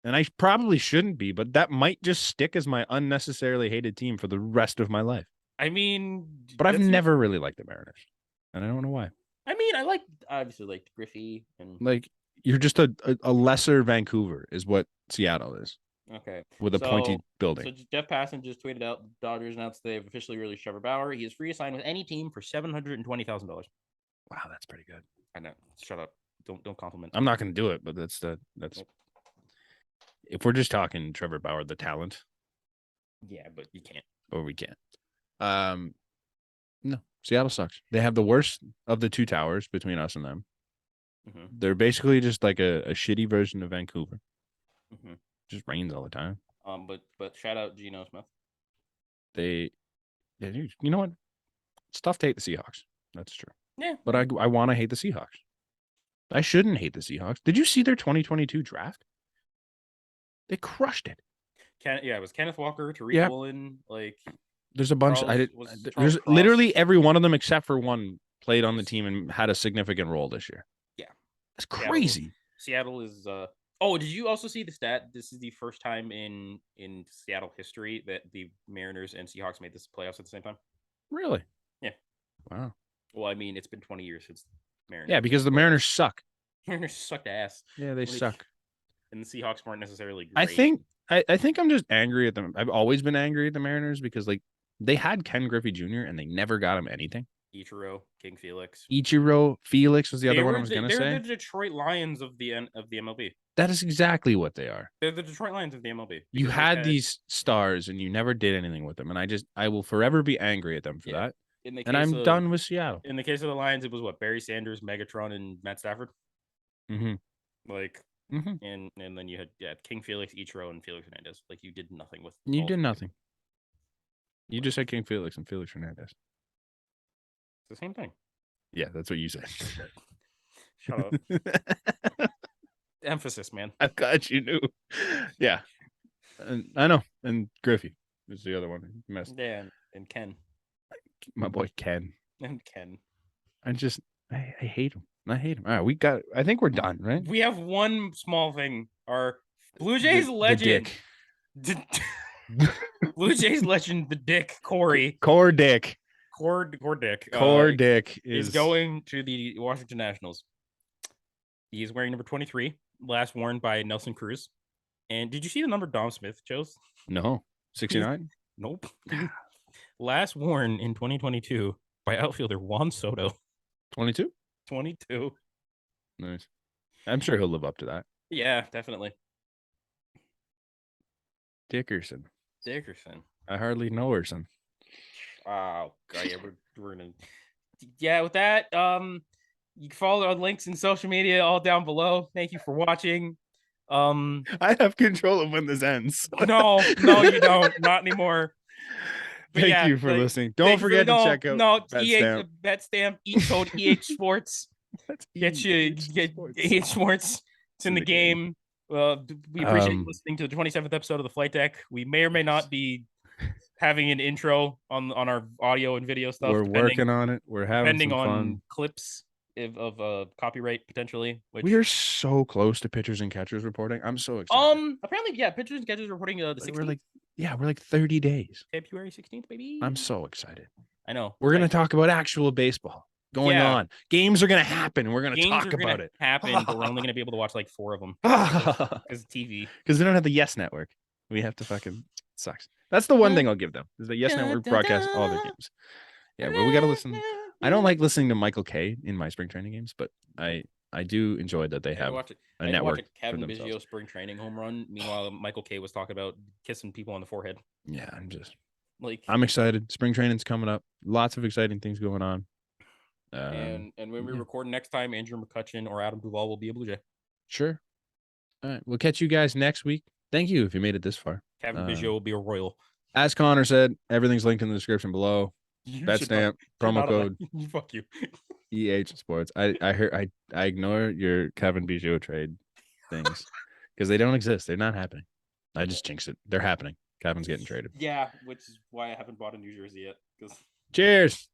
And I probably shouldn't be, but that might just stick as my unnecessarily hated team for the rest of my life.
I mean,
But I've never really liked the Mariners, and I don't know why.
I mean, I obviously liked Griffey and
Like you're just a lesser Vancouver is what Seattle is.
Okay.
With a pointy building.
So Jeff Passan just tweeted out the Dodgers announced they've officially released Trevor Bauer. He is free to sign with any team for $720,000.
Wow, that's pretty good.
I know. Shut up. Don't compliment.
I'm not going to do it, but that's
Nope.
If we're just talking Trevor Bauer, the talent.
Yeah, but you can't.
Or we can't. No, Seattle sucks. They have the worst of the two towers between us and them.
Mm-hmm.
They're basically just like a shitty version of Vancouver.
Mm-hmm.
Just rains all the time.
But shout out Geno Smith.
You know what? It's tough to hate the Seahawks. That's true.
Yeah.
But I want to hate the Seahawks. I shouldn't hate the Seahawks. Did you see their 2022 draft? They crushed it.
It was Kenneth Walker, Tariq Woolen, like
there's a bunch. There's
Cross.
literally every one of them except for one played on the team and had a significant role this year.
Yeah.
That's crazy.
Seattle is Oh, did you also see the stat? This is the first time in Seattle history that the Mariners and Seahawks made this playoffs at the same time.
Really?
Yeah.
Wow.
Well, I mean, it's been 20 years since Mariners.
Yeah, because the Mariners suck.
Mariners sucked ass.
Yeah, they suck.
And the Seahawks weren't necessarily great.
I think I'm just angry at them. I've always been angry at the Mariners because like they had Ken Griffey Jr. and they never got him anything.
Ichiro, King Felix.
Felix was the other one I was going to say.
They're the Detroit Lions of the MLB.
That is exactly what they are.
They're the Detroit Lions of the MLB.
You had these stars and you never did anything with them. And I will forever be angry at them for that. And I'm done with Seattle.
In the case of the Lions, it was what? Barry Sanders, Megatron, and Matt Stafford?
Mm-hmm.
And then you had King Felix, Ichiro, and Felix Hernandez. Like you did nothing with.
You did nothing. You just said King Felix and Felix Hernandez.
It's the same thing.
Yeah, that's what you said.
Shut up. Emphasis, man.
I'm glad you knew. Yeah, and I know. And Griffey is the other one.
Yeah, and Ken.
My boy Ken.
And Ken.
I hate him. I hate him. All right, I think we're done, right?
We have one small thing. Our Blue Jays legend. Blue Jays legend, the Dick Corey.
Core Dick.
Core Dick is going to the Washington Nationals. He's wearing number 23, last worn by Nelson Cruz. And did you see the number Dom Smith chose?
No. 69?
Nope. Last worn in 2022 by outfielder Juan Soto.
22?
22.
Nice. I'm sure he'll live up to that.
Yeah, definitely.
Dickerson.
I
hardly know her, son.
Oh, God, yeah, we're gonna. Yeah, with that, you can follow our links in social media all down below. Thank you for watching.
I have control of when this ends.
No, you don't. Not anymore. But
Thank you for listening. Don't forget to check out
BetStamp. Code EH Sports. Get EH Sports. It's in the game. We appreciate you listening to the 27th episode of the Flight Deck. We may or may not be having an intro on our audio and video stuff.
We're working on it. We're having some fun.
On clips of copyright potentially.
We are so close to pitchers and catchers reporting. I'm so excited.
Apparently, pitchers and catchers reporting the 16th.
We're like 30 days.
February 16th, baby.
I'm so excited.
I know.
We're gonna talk about actual baseball going on. Games are gonna happen. We're gonna talk about it.
But we're only gonna be able to watch like 4 of them because TV.
Because we don't have the Yes Network. We have to fucking sucks. That's the one thing I'll give them is the Yes Network broadcasts all their games. Yeah, but we gotta listen. I don't like listening to Michael K in my spring training games, but I do enjoy that they have a network.
Watch a Kevin Biggio spring training home run. Meanwhile, Michael K was talking about kissing people on the forehead.
Yeah, I'm excited. Spring training's coming up. Lots of exciting things going on.
And when we record next time, Andrew McCutcheon or Adam Duvall will be a Blue Jay.
Sure. All right, we'll catch you guys next week. Thank you if you made it this far.
Kevin Biggio will be a Royal.
As Connor said, everything's linked in the description below.
You
Bet
should
stamp,
not-
promo
not allow-
code
Fuck you.
EH Sports. I heard I ignore your Kevin Bijou trade things because they don't exist. They're not happening. I just jinxed it. They're happening. Kevin's getting traded.
Yeah, which is why I haven't bought a New Jersey yet. Because
Cheers.